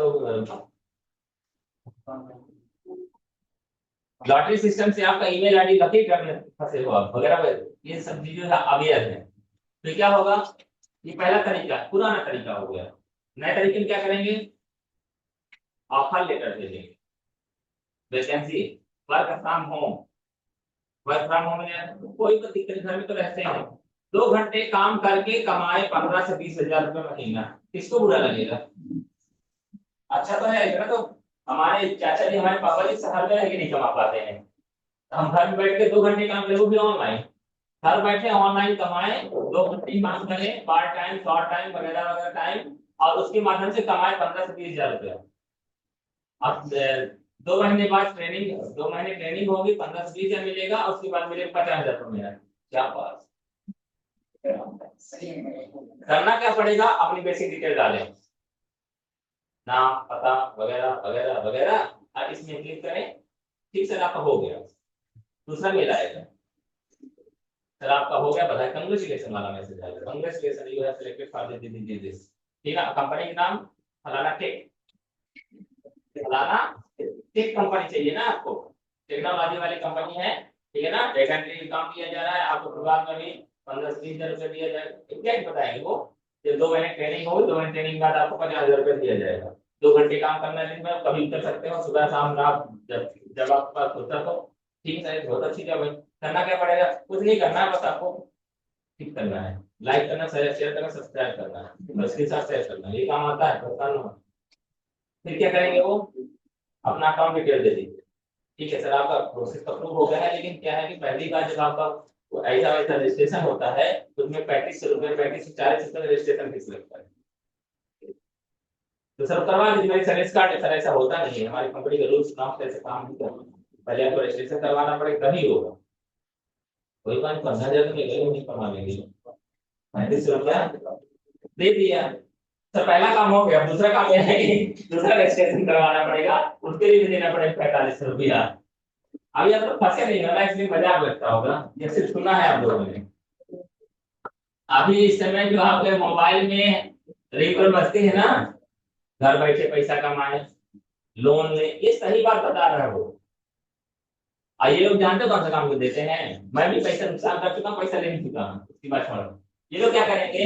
लॉटरी सिस्टम से आपका ईमेल आईडी लॉक करने फंसे हो आप वगैरह ये सब चीजें अवेयर है। तो क्या होगा, ये पहला तरीका, पुराना तरीका हो गया। नए तरीके में क्या करेंगे, ऑफर लेटर दे देंगे, vacancy, work from home, work from home में कोई तो दिक्कत, घर में तो रहते हैं, 2 घंटे काम करके कमाए 15 से 20 हजार रुपये महीना, किसको बुरा लगेगा? अच्छा तो है इतना तो। हमारे चाचा जी हमारे पापा जी शहर में रह के नहीं कमा पाते हैं, हम घर में बैठ के 2 घंटे काम करें, वो भी ऑनलाइन। घर बैठे ऑनलाइन कमाए, 2 घंटे काम करें, पार्ट टाइम शॉर्ट टाइम वगैरह वगैरह टाइम, और उसके माध्यम से कमाए 15 से 20 हजार रुपया। अब 2 महीने बाद ट्रेनिंग, 2 महीने ट्रेनिंग होगी, 15 से 20 हजार मिलेगा, और उसके बाद मिलेगा 50 हजार रुपये मेरा। क्या बात। करना क्या पड़ेगा, अपनी बेसिक डिटेल डालें, नाम पता वगैरह वगैरह वगैरह, और इसमें क्लिक करें। ठीक सर आपका हो गया। दूसरा मेल आएगा, सर आपका हो गया, बधाई, कंग्रेचुलेशन वाला मैसेज आएगा, congratulation you have selected for this. ठीक है, कंपनी का नाम फलाना टेक, फलाना टेक कंपनी चाहिए ना आपको, टेक्नोलॉजी वाली कंपनी है, ठीक है ना। डेटा एंट्री काम किया जा रहा है, आपको शुरुआत में भी 15 से 20 हजार रुपये दिया जाएगा, क्या बताएंगे वो। जब 2 महीने ट्रेनिंग होगी, 2 महीने ट्रेनिंग के बाद आपको 50 हजार रुपये दिया जाएगा। 2 घंटे काम करना है दिन में, कभी भी कर सकते हो, सुबह शाम रात, जब जब आपके पास फुर्सत हो। ठीक है, बहुत अच्छी जगह है। करना क्या पड़ेगा, कुछ नहीं करना है, बस आपको ठीक करना है, लाइक करना, शेयर करना, सब्सक्राइब करना है, बस के साथ शेयर करना है, ये काम आता है, पता नहीं। फिर क्या करेंगे वो, अपना अकाउंट डिटेल दे दीजिए। ठीक है सर, आपका प्रोसेस अप्रूव हो गया है, लेकिन क्या है कि पहली बार जब आपका ऐसा वैसा रजिस्ट्रेशन होता है, तो उसमें 35 रुपए, 35 से 40 रुपए रजिस्ट्रेशन फीस लगता है। तो सर करवा दीजिए, मेरी सर्विस कार्ड है सर, ऐसा होता नहीं है, हमारी कंपनी के रूल्स नॉर्म्स ऐसे काम नहीं करते, पहले आपको रजिस्ट्रेशन करवाना पड़ेगा तभी होगा। कोई बात नहीं, 15 हजार तो नहीं करवा लेंगे, 35 रुपया दे दिया। सर पहला काम हो गया, दूसरा काम यह है कि दूसरा रजिस्ट्रेशन करवाना पड़ेगा, उसके लिए भी देना पड़ेगा 45 रुपया। अभी आप लोग फंसे नहीं हो ना, इसलिए मजाक लगता होगा, ये सिर्फ सुना है आप लोगों ने। अभी इस समय जो आपके मोबाइल में रिंग टोन बजती है ना, घर बैठे पैसा कमाए, लोन ले, ये सही बात बता रहा है वो। और ये लोग जानते हो कौन सा काम को देते हैं, मैं भी पैसा नुकसान कर चुका हूँ, पैसा ले चुका हूँ, उसकी बात छोड़ो। ये लोग क्या करेंगे,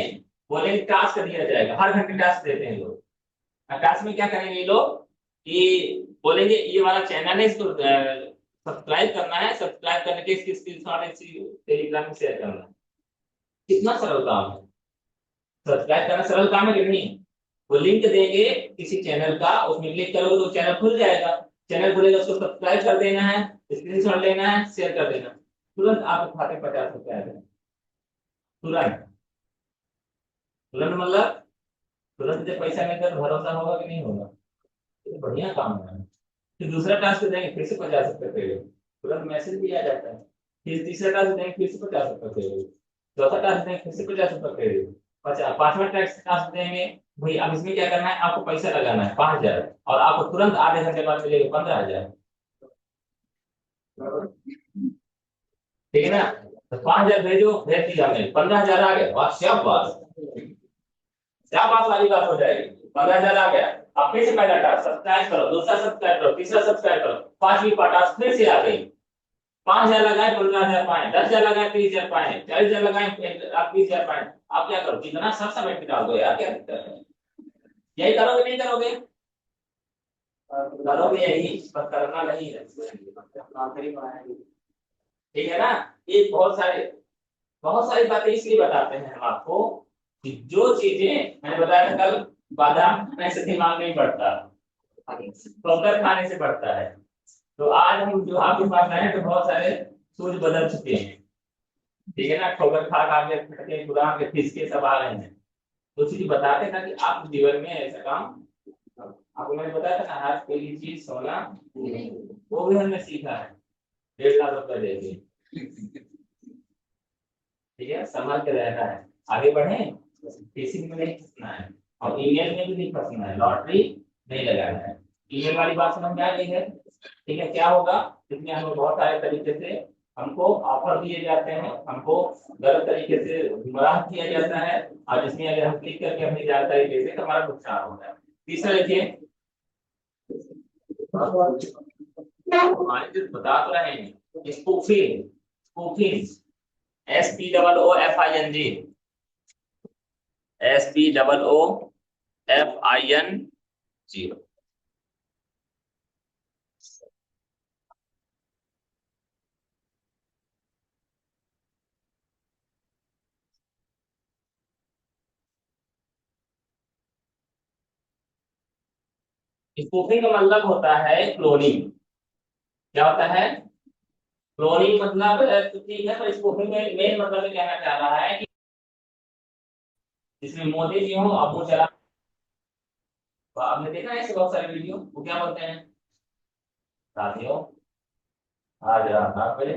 बोलेंगे टास्क दिया जाएगा, हर घंटे टास्क देते हैं लोग। टास्क में क्या करेंगे ये लोग, कि बोलेंगे ये वाला चैनल है, इसको सब्सक्राइब करना है, सब्सक्राइब करने के इसकी स्क्रीनशॉट इसी टेलीग्राम में शेयर करना है। कितना सरल काम है, सब्सक्राइब करना सरल काम है कि नहीं। वो लिंक देंगे किसी चैनल का, उसमें क्लिक करोगे तो चैनल खुल जाएगा, चैनल खुलेगा, उसको सब्सक्राइब कर देना है, स्क्रीनशॉट लेना है, शेयर कर देना, तुरंत आपके खाते 50 रुपए आ जाए। तुरंत, तुरंत मतलब तुरंत जब पैसा मिलता है तो भरोसा होगा कि नहीं होगा, ये तो बढ़िया काम है। फिर दूसरा टास्क देंगे, फिर से 50 रुपए पेड, तुरंत मैसेज भी आ जाता है। फिर तीसरा टास्क देंगे, फिर से 50 रुपए पेड, चौथा टास्क देंगे, फिर से 50 रुपए पेड, 50, पांचवा टास्क देंगे। भाई अब इसमें क्या करना है, आपको पैसा लगाना है 5 हजार, और आपको तुरंत आधे घंटे बाद मिलेगा 15 हजार। ठीक है ना, तो 5 हजार भेजो, भेज दिया हमने, 15 हजार आ गया, वाह शाबाश, शाबाश वाली बात हो जाएगी। 15 हजार आ गया, अब फिर से पहला टास्क सब्सक्राइब करो, दूसरा सब्सक्राइब करो, तीसरा सब्सक्राइब करो, पांचवी टास्क फिर से आ गई। 5 हजार लगाए, 15 हजार पाए, 10 हजार लगाए, 30 हजार पाए, 40 हजार लगाए, आप 20 हजार पाए। आप क्या करो, कितना सब समय पे डाल दो यार, क्या दिक्कत है, यही करोगे नहीं करोगे, करोगे यही, पर करना नहीं है। ठीक है ना। ये बहुत सारी बातें इसलिए बताते हैं हम आपको, कि जो चीजें मैंने बताया था कल, बादाम खाने से दिमाग नहीं बढ़ता, ठोकर खाने से बढ़ता है। तो आज हम जो आपके पास आए हैं, तो बहुत सारे सूझ बदल चुके हैं। ठीक है ना, ठोकर खा खा के खटके खुदा के फिसके सब आ रहे हैं। तो चीज बताते था कि आप जीवन में ऐसा काम, आपको मैंने बताया था ना, आज कोई चीज सोना, वो भी हमने सीखा है, 1.5 लाख रुपए देके। ठीक है, संभाल के रहना है, आगे बढ़े, किसी में नहीं फंसना है, और ईमेल में भी नहीं फंसना है, लॉटरी नहीं लगाना है। ईमेल वाली बात समझ में आ गई है। ठीक है, क्या होगा, इसमें हमें बहुत सारे तरीके से हमको ऑफर दिए जाते हैं, हमको गलत तरीके से गुमराह किया जाता है, और जिसमें अगर हम क्लिक करके अपनी जानकारी देते हैं तो हमारा नुकसान होता है। तीसरा देखिए, हमारे जो बता तो रहे हैं, spoofing, spoofing, SPOOFING, SPOOFING। Spoofing का मतलब होता है क्लोनिंग। क्या होता है? क्लोनिंग मतलब तो ठीक है, पर स्पूफिंग में मेन मतलब ये कहना चाह रहा है कि जिसमें मोदी जी हो अब वो चला। तो आपने देखा है ऐसे बहुत सारे वीडियो, वो क्या बोलते हैं? साथियों, आज रात 8 बजे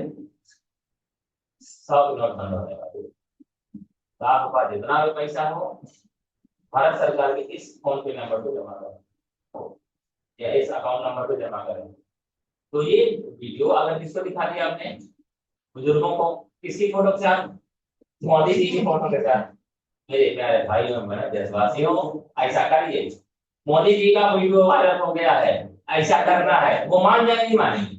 सब नोटबंद होने वाले, तो आपके पास जितना भी पैसा हो भारत सरकार के इस फोन पे नंबर पे जमा करें या इस अकाउंट नंबर पे जमा करें। तो ये वीडियो अगर किसको दिखा दिया आपने, बुजुर्गों को, किसकी फोटो के साथ? मोदी जी की फोटो के साथ। मेरे प्यारे भाइयों बहनों देशवासियों, ऐसा करिए। मोदी जी का वीडियो वायरल हो गया है, ऐसा करना है, वो मान जाए नहीं मानेंगे।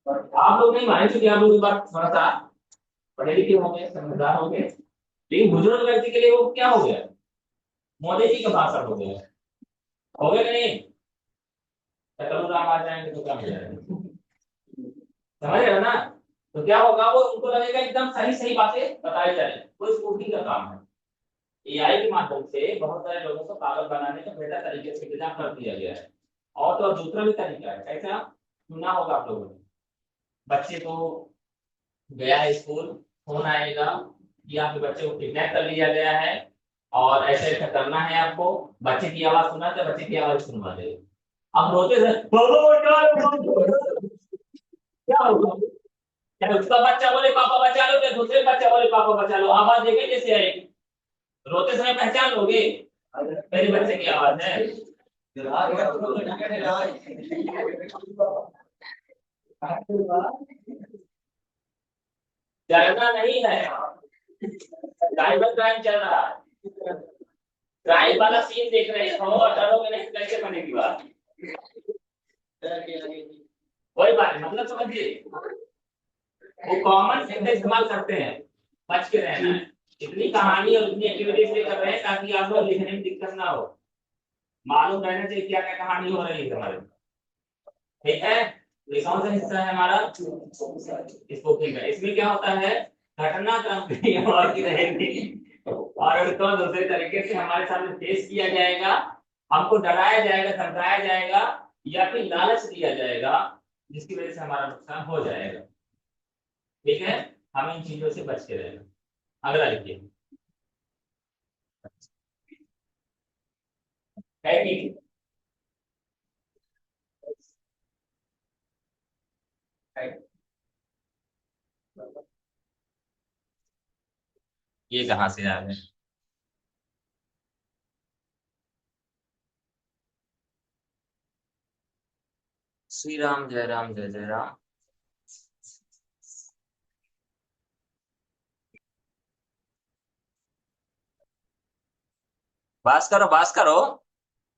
आप लोग नहीं माने क्योंकि आप लोग इस बात थोड़ा सा पढ़े लिखे होंगे, समझदार होंगे, लेकिन बुजुर्ग व्यक्ति के लिए वो क्या हो गया? मोदी जी का भाषण हो गया कि नहीं? कल राम आ जाएंगे तो क्या हो जाएगा? समझ रहे हो ना? तो क्या होगा, वो उनको लगेगा एकदम सही सही बातें बताई जा रही, वो स्कूटी का काम है। एआई के माध्यम से बहुत सारे लोगों को पागल बनाने का बेहतर तरीके से इंतजाम कर दिया गया है। और तो दूसरा भी तरीका है, ऐसा सुना होगा आप लोगों ने, बच्चे को गया है स्कूल, फोन आएगा कि आपके बच्चे को किडनैप कर लिया गया है और ऐसे ऐसा करना है आपको। बच्चे की आवाज सुना तो बच्चे की आवाज सुनवा दे। अब रोते से "बाबा बचाओ, क्या होगा? क्या उसका बच्चा बोले पापा बचा लो, क्या दूसरे बच्चा बोले पापा बचा लो, आवाज देखे कैसे आएगी? रोते समय पहचान लोगे मेरे बच्चे की आवाज है? डरना नहीं है, साइबर क्राइम चल रहा है, क्राइम वाला सीन देख रहे हो और डरोगे नहीं, कैसे बनेगी बात? कोई बात नहीं, मतलब समझिए, वो कॉमन सेंस इस्तेमाल करते हैं, बच के रहना है। इतनी कहानी और इतनी एक्टिविटीज से कर रहे हैं ताकि आपको लिखने में दिक्कत ना हो, मालूम रहना चाहिए क्या क्या कहानी हो रही है हमारे। ठीक है, ये कौन सा हिस्सा है हमारा? स्पोकिंग का। इसमें क्या होता है, घटनाक्रम कहीं और की रहेगी और उसको दूसरे तरीके से हमारे सामने पेश किया जाएगा, हमको डराया जाएगा, धमकाया जाएगा या फिर लालच दिया जाएगा, जिसकी वजह से हमारा नुकसान हो जाएगा। ठीक है, हमें इन चीजों से बच के रहना। अगला लिखिए, है कि ये कहाँ से आ गए? श्री राम जय राम जय जय राम। बात करो, बात करो।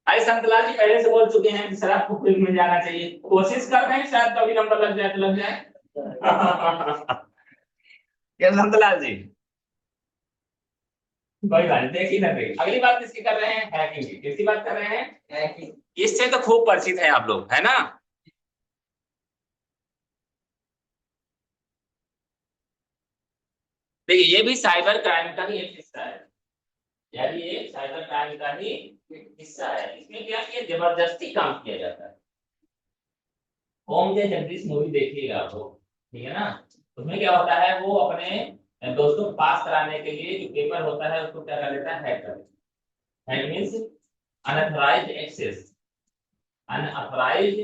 भाई संतलाल जी पहले से बोल चुके हैं कि सर आपको क्विज में जाना चाहिए, कोशिश कर रहे हैं, शायद कभी नंबर लग जाए तो लग जाए। क्या संतलाल जी? कोई बात नहीं, देखी ना देखी। अगली बात किसकी कर रहे हैं? हैकिंग की। किसकी बात कर रहे हैं? हैकिंग। इससे तो खूब परिचित है आप लोग, है ना? देखिए, ये भी साइबर क्राइम का ही एक हिस्सा है, यानी ये साइबर क्राइम का ही एक हिस्सा है। इसमें क्या किया, जबरदस्ती काम किया जाता है। ओम जय जगदीश मूवी देखिएगा आप लोग, ठीक है ना? उसमें क्या होता है, वो अपने दोस्तों को पास कराने के लिए जो पेपर होता है उसको क्या कर लेता है, हैक कर लेता है। Hack means unauthorised access, unauthorised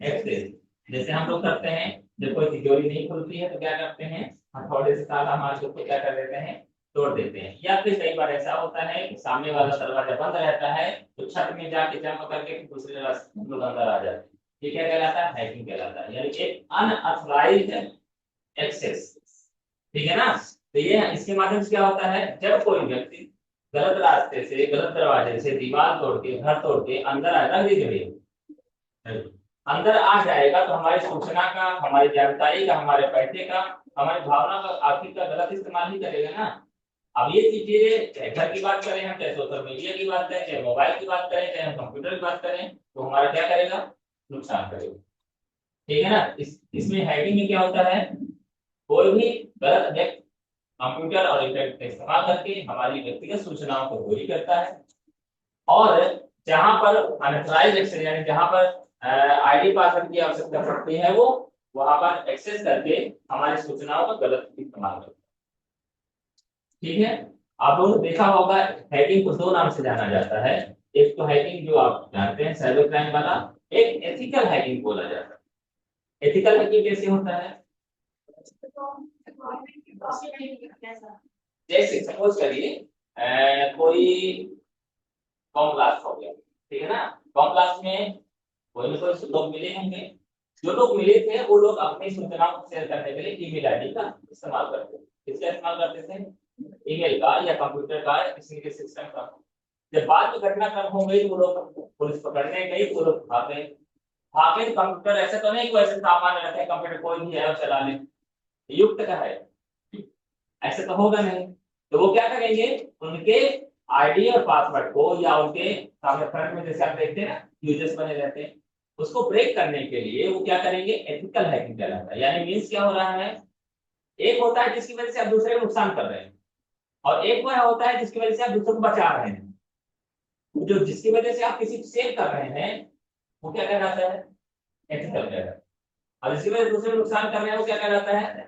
access. जैसे हम लोग करते हैं, जब कोई तिजोरी नहीं खुलती है तो क्या करते हैं, हथौड़े से ताला मार के उसको क्या कर देते हैं, तोड़ देते हैं। या फिर कई बार ऐसा होता है कि सामने वाला दरवाजा बंद रहता है तो छत में जाके जंप करके दूसरे रास्ते हम लोग अंदर आ जाते हैं। ये क्या कहलाता है, हैकिंग कहलाता है, यानी कि अनऑथराइज्ड एक्सेस। ठीक है ना? तो ये इसके माध्यम से क्या होता है, जब कोई व्यक्ति गलत रास्ते से, गलत दरवाजे से दीवार तोड़ के, घर तोड़ के अंदर आएगा, धीरे अंदर आ जाएगा तो हमारी सूचना का, हमारी जानकारी का, हमारे पैसे का, हमारी भावना का, आखिर का गलत इस्तेमाल ही करेगा ना। अब ये चीजें, चाहे घर की बात करें हम, चाहे सोशल मीडिया की बात करें, चाहे मोबाइल की बात करें, चाहे हम कंप्यूटर की बात करें, तो हमारा क्या करेगा, नुकसान करेगा। ठीक है ना? इसमें हैकिंग में क्या होता है, कोई भी गलत व्यक्ति कंप्यूटर और इंटरनेट का इस्तेमाल करके हमारी व्यक्तिगत सूचनाओं को चोरी करता है। और जहां पर अनऑथराइज्ड एक्सेस यानी जहां पर आईडी पासवर्ड की आवश्यकता पड़ती है वो वहां पर एक्सेस करके हमारी सूचनाओं का गलत इस्तेमाल करते हैं। ठीक है, आप लोगों ने देखा होगा हैकिंग को दो नाम से जाना जाता है। एक तो हैकिंग जो आप जानते हैं साइबर क्राइम वाला, एक एथिकल हैकिंग बोला जाता है। एथिकल हैकिंग कैसे होता है? जैसे सपोज करिए कोई कॉम क्लास हो गया, ठीक है ना। कॉम क्लास में कोई ना कोई लोग मिले होंगे। जो लोग मिले थे वो लोग अपनी सूचनाओं को शेयर करने के लिए ईमेल आईडी का इस्तेमाल करते थे। किसका इस्तेमाल करते थे? ईमेल का या कंप्यूटर का या किसी के सिस्टम का। जब बाद में घटनाक्रम हो गई तो वो लोग पुलिस पकड़ने गई, वो लोग भागे। भागे तो कंप्यूटर ऐसे तो नहीं कोई ऐसे सामान्य रखे कंप्यूटर कोई भी है और चला ले, युक्त का है, ऐसे तो होगा नहीं। तो वो क्या करेंगे, उनके आईडी और पासवर्ड को या उनके सामने फ्रंट में जैसे आप देखते हैं ना यूजर्स बने रहते हैं, उसको ब्रेक करने के लिए वो क्या करेंगे, एथिकल हैकिंग कहलाता है। यानी मीन्स क्या हो रहा है, एक होता है जिसकी वजह से आप दूसरे को नुकसान कर रहे हैं और एक वह होता है जिसकी वजह से आप दूसरे को बचा रहे हैं। जो जिसकी वजह से आप किसी को सेव कर रहे हैं वो क्या कहलाता है, एथिकल कहलाता है। और जिसकी वजह से दूसरे को नुकसान कर रहे हैं वो क्या कहलाता है,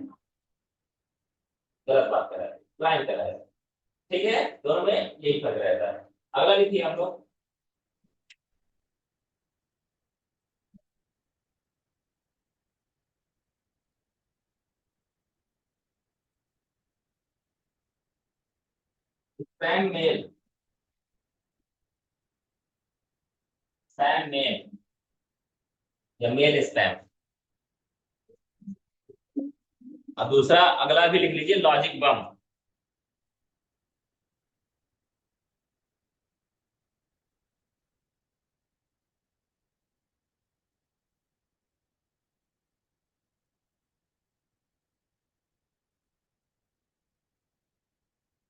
गलत बात कर रहा है, क्राइम कर रहा है। ठीक है, दोनों में यही फर्क रहता है। अगला लिखिए हम लोग, स्पैम मेल। स्पैम मेल या मेल स्पैम। अब दूसरा अगला भी लिख लीजिए, लॉजिक बम।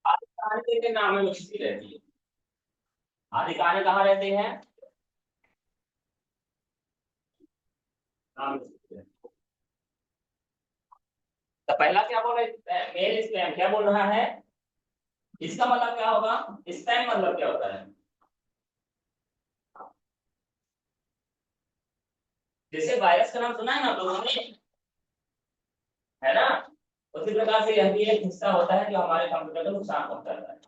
आदि कहानी के नाम में मुश्किल रहती है। आदि कहानी कहाँ रहते हैं, नाम में मुश्किल है। तो पहला क्या बोल रहे हैं, मेल स्पैम क्या बोल रहा है, इसका मतलब क्या होगा, स्पैम मतलब क्या होता है, जैसे वायरस का नाम सुना है ना लोगों ने, है ना। उसी प्रकार से यह भी एक हिस्सा होता है जो हमारे कंप्यूटर को नुकसान पहुंचाता है।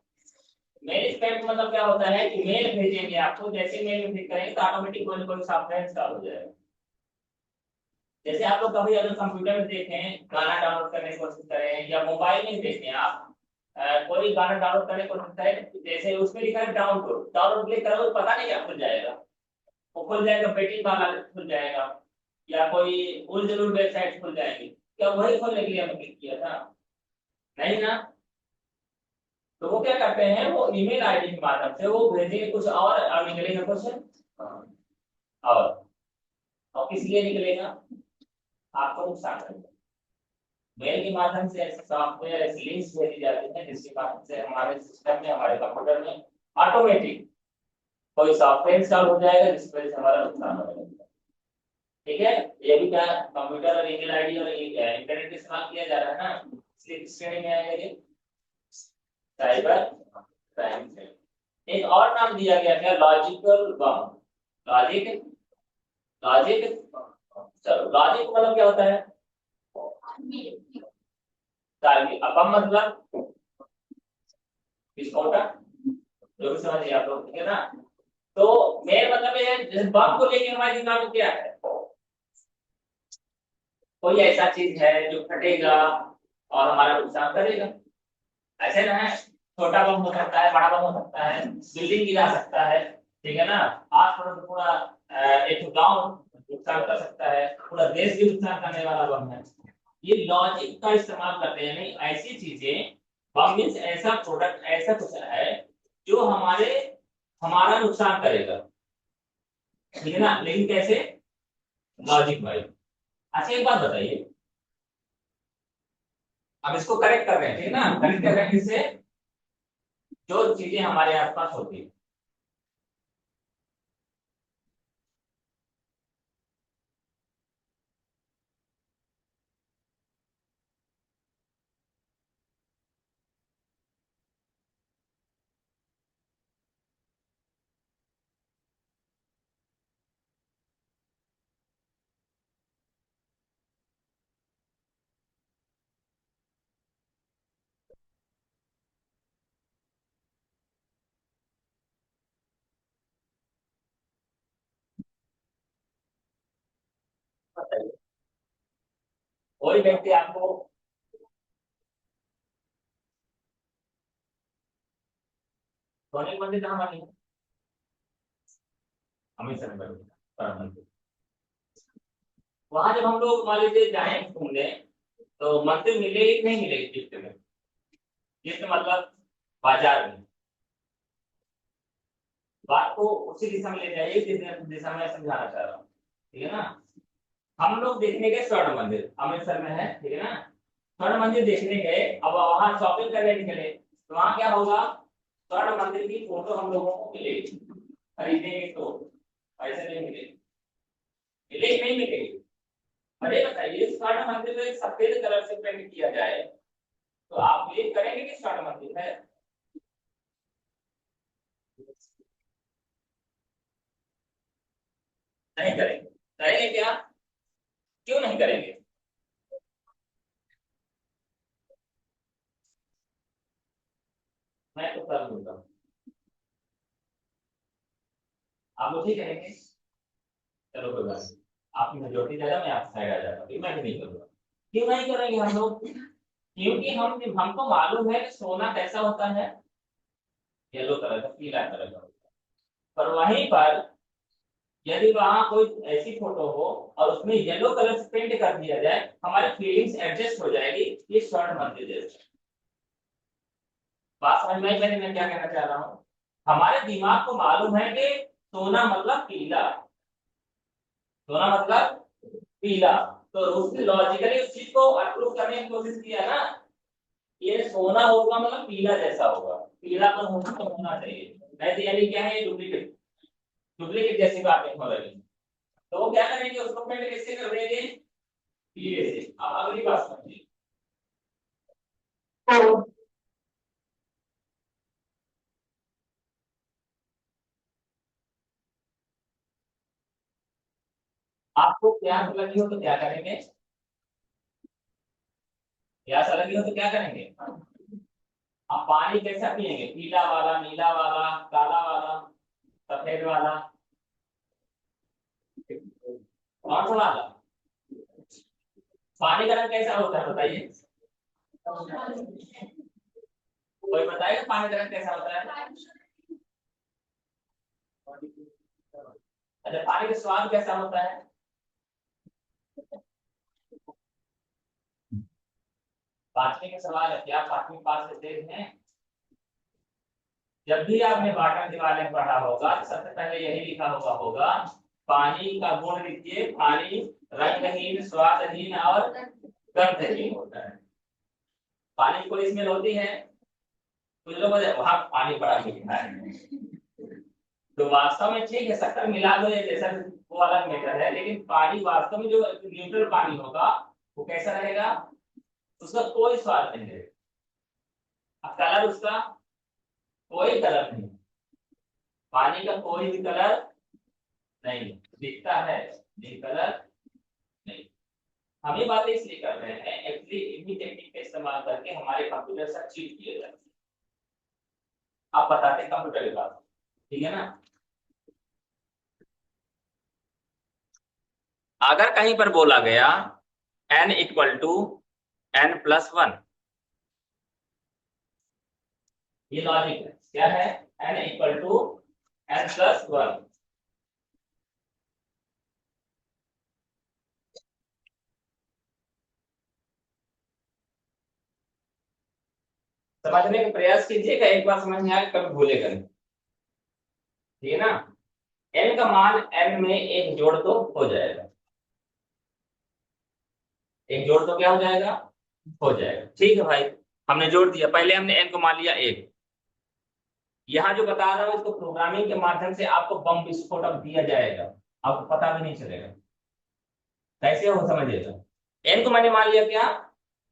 मेल स्पैम का मतलब क्या होता है कि मेल भेजेंगे आपको, जैसे मेल भेज करेंगे तो ऑटोमेटिक कोई ना कोई सॉफ्टवेयर इंस्टॉल हो जाएगा। जैसे आप लोग कभी अगर कंप्यूटर में देखें गाना डाउनलोड करने की कोशिश करें या मोबाइल में देखें आप कोई गाना डाउनलोड करने की कोशिश करें, जैसे उसमें लिखा है डाउनलोड, डाउनलोड क्लिक करोगे तो पता नहीं क्या खुल जाएगा, वो खुल जाएगा बेटिंग वाला खुल जाएगा या कोई उल जरूर वेबसाइट खुल जाएगी। क्या वही खोलने के लिए हमने क्लिक किया था? नहीं ना। तो वो क्या करते हैं, वो ईमेल आईडी के माध्यम से वो भेजेंगे कुछ और निकलेगा कुछ और और किस लिए निकलेगा, आपको नुकसान करेगा। मेल के माध्यम से ऐसे सॉफ्टवेयर ऐसे लिंक्स भेजी जाती हैं जिसके माध्यम से हमारे सिस्टम में हमारे कंप्यूटर में ऑटोमेटिक कोई सॉफ्टवेयर इंस्टॉल हो जाएगा जिसकी वजह से हमारा नुकसान हो जाएगा। ठीक है, ये भी क्या कंप्यूटर और ईमेल आईडी और इंटरनेट का इस्तेमाल किया जा रहा है ना, इसलिए किस श्रेणी में आएगा ये, साइबर क्राइम से। एक और नाम दिया गया क्या, लॉजिकल बम। लॉजिक, लॉजिक, चलो लॉजिक मतलब क्या होता है, तार्किक। बम मतलब विस्फोटक, जो भी समझिए आप लोग, ठीक है ना। तो मेन मतलब ये है, जैसे बम को लेके हमारे दिमाग में क्या है, कोई ऐसा चीज है जो फटेगा और हमारा नुकसान करेगा। ऐसे ना है, छोटा बम हो सकता है, बड़ा बम हो सकता है, बिल्डिंग गिरा सकता है, ठीक है ना। आस पड़ोस पूरा एक गांव नुकसान कर सकता है, पूरा देश भी नुकसान करने वाला बम है। ये लॉजिक का इस्तेमाल करते हैं, नहीं ऐसी चीजें, बम मीन्स ऐसा प्रोडक्ट, ऐसा कुछ है जो हमारा नुकसान करेगा, ठीक है ना, लेकिन कैसे, लॉजिक वाइज। अच्छा एक बात बताइए, अब इसको करेक्ट कर रहे हैं, ठीक है ना, करेक्ट कर रहे हैं किससे, जो चीजें हमारे आसपास होती है। कोई व्यक्ति आपको सोने मंदिर कहाँ बनी है? अमृतसर में बनी है स्वर्ण मंदिर। वहां जब हम लोग मान लीजिए जाए घूमने, तो मंदिर मिलेगी कि नहीं मिलेगी गिफ्ट में? गिफ्ट मतलब बाजार में। बात को उसी दिशा में ले जाइए जिस दिशा में समझाना चाह रहा हूँ, ठीक है ना। हम लोग देखने गए स्वर्ण मंदिर, अमृतसर में है, ठीक है ना। स्वर्ण मंदिर देखने गए, अब वहां शॉपिंग करने निकले, तो वहां क्या होगा, स्वर्ण मंदिर की फोटो हम लोगों को मिलेगी, खरीदेंगे तो ऐसे नहीं मिलेगी, मिलेगी नहीं मिलेगी। अरे बताइए, स्वर्ण मंदिर में सफेद कलर से पेंट किया जाए तो आप बिलीव करेंगे कि स्वर्ण मंदिर है? नहीं करेंगे। करेंगे क्या? क्यों नहीं करेंगे? मैं तो कर दूंगा, आप मुझे ही करेंगे। चलो कोई बात नहीं, आपकी मेजोरिटी ज्यादा, मैं आपकी साइड आ जाता हूँ, मैं भी नहीं करूंगा। क्यों नहीं करेंगे हम लोग? क्योंकि हमको मालूम है कि सोना कैसा होता है, येलो कलर का, पीला कलर का होता है। पर वहीं पर यदि वहां कोई ऐसी फोटो हो और उसमें येलो कलर से पेंट कर दिया जाए, हमारी फीलिंग्स एडजस्ट हो जाएगी, ये स्वर्ण मंदिर जैसे। बात समझ में आई मैंने, मैं क्या कहना चाह रहा हूँ? हमारे दिमाग को मालूम है कि सोना मतलब पीला, सोना मतलब पीला, तो उसने लॉजिकली उस चीज को अप्रूव करने की कोशिश किया ना, ये सोना होगा मतलब पीला जैसा होगा, पीला पर होना तो होना चाहिए, नहीं तो यानी क्या है, डुप्लीकेट, डुप्लीकेट जैसी बातें हो रही। तो वो क्या करेंगे, उसको पेंट किससे कर देंगे, पीले से। अब अगली बात समझिए, आपको प्यास लगी हो तो क्या करेंगे, प्यास लगी हो तो क्या करेंगे? आप पानी कैसा पिएंगे, पीला वाला, नीला वाला, काला वाला, सफेद वाला, कौन सा वाला? पानी का रंग कैसा होता है बताइए, कोई बताएगा पानी का रंग कैसा होता है? अच्छा, पानी का स्वाद कैसा होता है? पांचवी का सवाल है, क्या पांचवी पास से तेज है? जब भी आपने वाटर दीवार में पढ़ा होगा, सबसे पहले यही लिखा होगा, पानी का गुण लिखिए, पानी रंगहीन, स्वादहीन और गंधहीन होता है। पानी को स्मेल होती है, कुछ लोग बोलते हैं, वहां पानी बड़ा मीठा है, तो वास्तव में ठीक है, शक्कर मिला दो या जैसा भी, वो अलग मैटर है, लेकिन पानी वास्तव में जो न्यूट्रल पानी होगा वो कैसा रहेगा, उसका कोई स्वाद नहीं रहेगा। अब कलर उसका, कोई कलर नहीं, पानी का कोई भी कलर नहीं दिखता है, नहीं कलर नहीं। हम ये बातें इसलिए कर रहे हैं, एक्चुअली इन्हीं टेक्निक का इस्तेमाल करके हमारे कंप्यूटर से चीट किए जाते हैं। आप बताते हैं कंप्यूटर की बात, ठीक है ना। अगर कहीं पर बोला गया n इक्वल टू n+1, ये लॉजिक है, क्या है, n इक्वल टू n+1, समझने का प्रयास कीजिएगा, एक बार समझ में आए कभी भूलेगा नहीं, ठीक है ना। n का मान n में एक जोड़ दो हो जाएगा, एक जोड़ दो क्या हो जाएगा, हो जाएगा, ठीक है भाई। हमने जोड़ दिया, पहले हमने n को मान लिया एक, यहाँ जो बता रहा हूँ इसको प्रोग्रामिंग के माध्यम से आपको बम विस्फोटक दिया जाएगा, आपको पता भी नहीं चलेगा कैसे हो, समझिएगा। n को मैंने मान लिया क्या,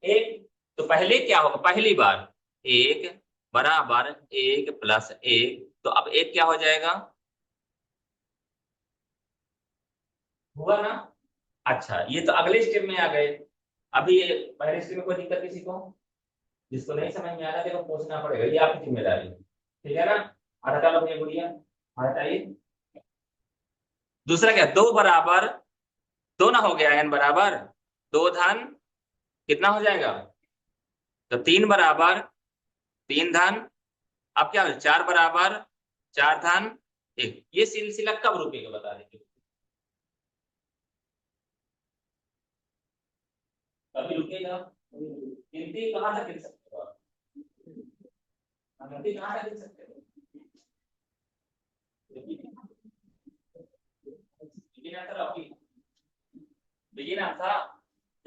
एक, तो पहले क्या होगा, पहली बार एक बराबर एक प्लस एक, तो अब एक क्या हो जाएगा, हुआ ना। अच्छा, ये तो अगले स्टेप में आ गए। अभी ये पहले स्टेप में कोई दिक्कत किसी को, जिसको नहीं समझ में आ रहा देखो पूछना पड़ेगा, ये आपकी जिम्मेदारी है, ठीक है ना। हटा लो अपनी गुड़िया, हटाइए। दूसरा क्या, दो बराबर, दो ना हो गया n बराबर दो धन कितना हो जाएगा? तो 3 बराबर 3 धन, अब क्या हो, 4 बराबर 4 धन 1। ये सिलसिला कब रुकेगा बता दीजिए। कभी रुकेगा? गिनती कहाँ तक गिन सकते हो आप? गिनती कहाँ तक गिन सकते हो? बिगिन था।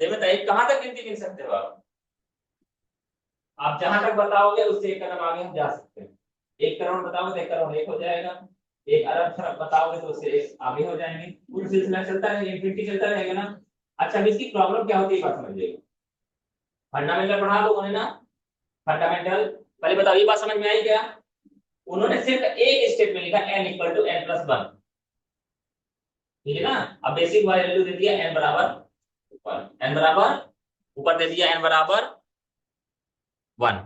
ये बताइए कहाँ तक गिनती गिन सकते हो आप जहां तक बताओगे उससे एक कदम आगे हम जा सकते हैं। 1 करोड़ बताओगे तो 1 करोड़ 1 हो जाएगा। 1 अरब बताओगे तो उससे एक आगे हो जाएंगे। पूरा सिलसिला चलता रहेगा, इंफिनिटी चलता रहेगा ना। अच्छा, अब इसकी प्रॉब्लम क्या होती है बात समझिएगा। फंडामेंटल पढ़ा लोगों ने ना, फंडामेंटल। पहले बताओ ये बात समझ में आई क्या? उन्होंने सिर्फ एक स्टेटमेंट लिखा n equal to n plus 1, ठीक है ना। अब बेसिक वैल्यू दे दिया n बराबर 1, n बराबर ऊपर दे दिया n बराबर 1,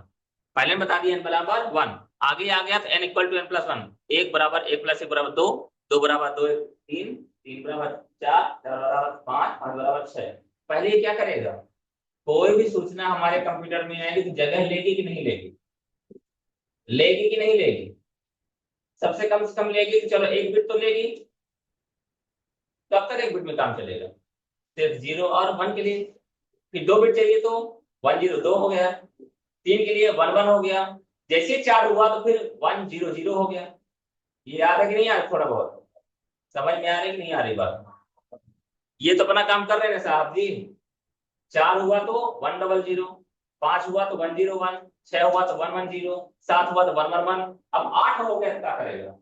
पहले बता दिया n बराबर 1। आगे आ गया तो n equal to n plus 1, 1 बराबर 1 प्लस 1 बराबर 2, 2 बराबर 2 3, 3 बराबर 4, 4 बराबर 5, 5 बराबर 6। पहले ये क्या करेगा, कोई भी सूचना हमारे कंप्यूटर में आएगी तो जगह लेगी कि नहीं लेगी? लेगी कि नहीं लेगी? सबसे कम से कम लेगी तो चलो 1 बिट तो लेगी। कब तक 1 बिट में काम चलेगा? सिर्फ 0 और 1 के लिए। फिर 2 बिट चाहिए तो 1 0 2 हो गया, 3 के लिए 1 1 हो गया। जैसे 4 हुआ तो फिर 1 0 0 हो गया। ये याद है कि नहीं याद? थोड़ा बहुत समझ में आ रही कि नहीं आ रही बात? ये तो अपना काम कर रहे हैं ना साहब जी। 4 हुआ तो 1 0 0, 5 हुआ तो 1 0 1, 6 हुआ तो 1 1 0, 7 हुआ तो 1 1 1। अब 8 हो गया तो क्या करेगा?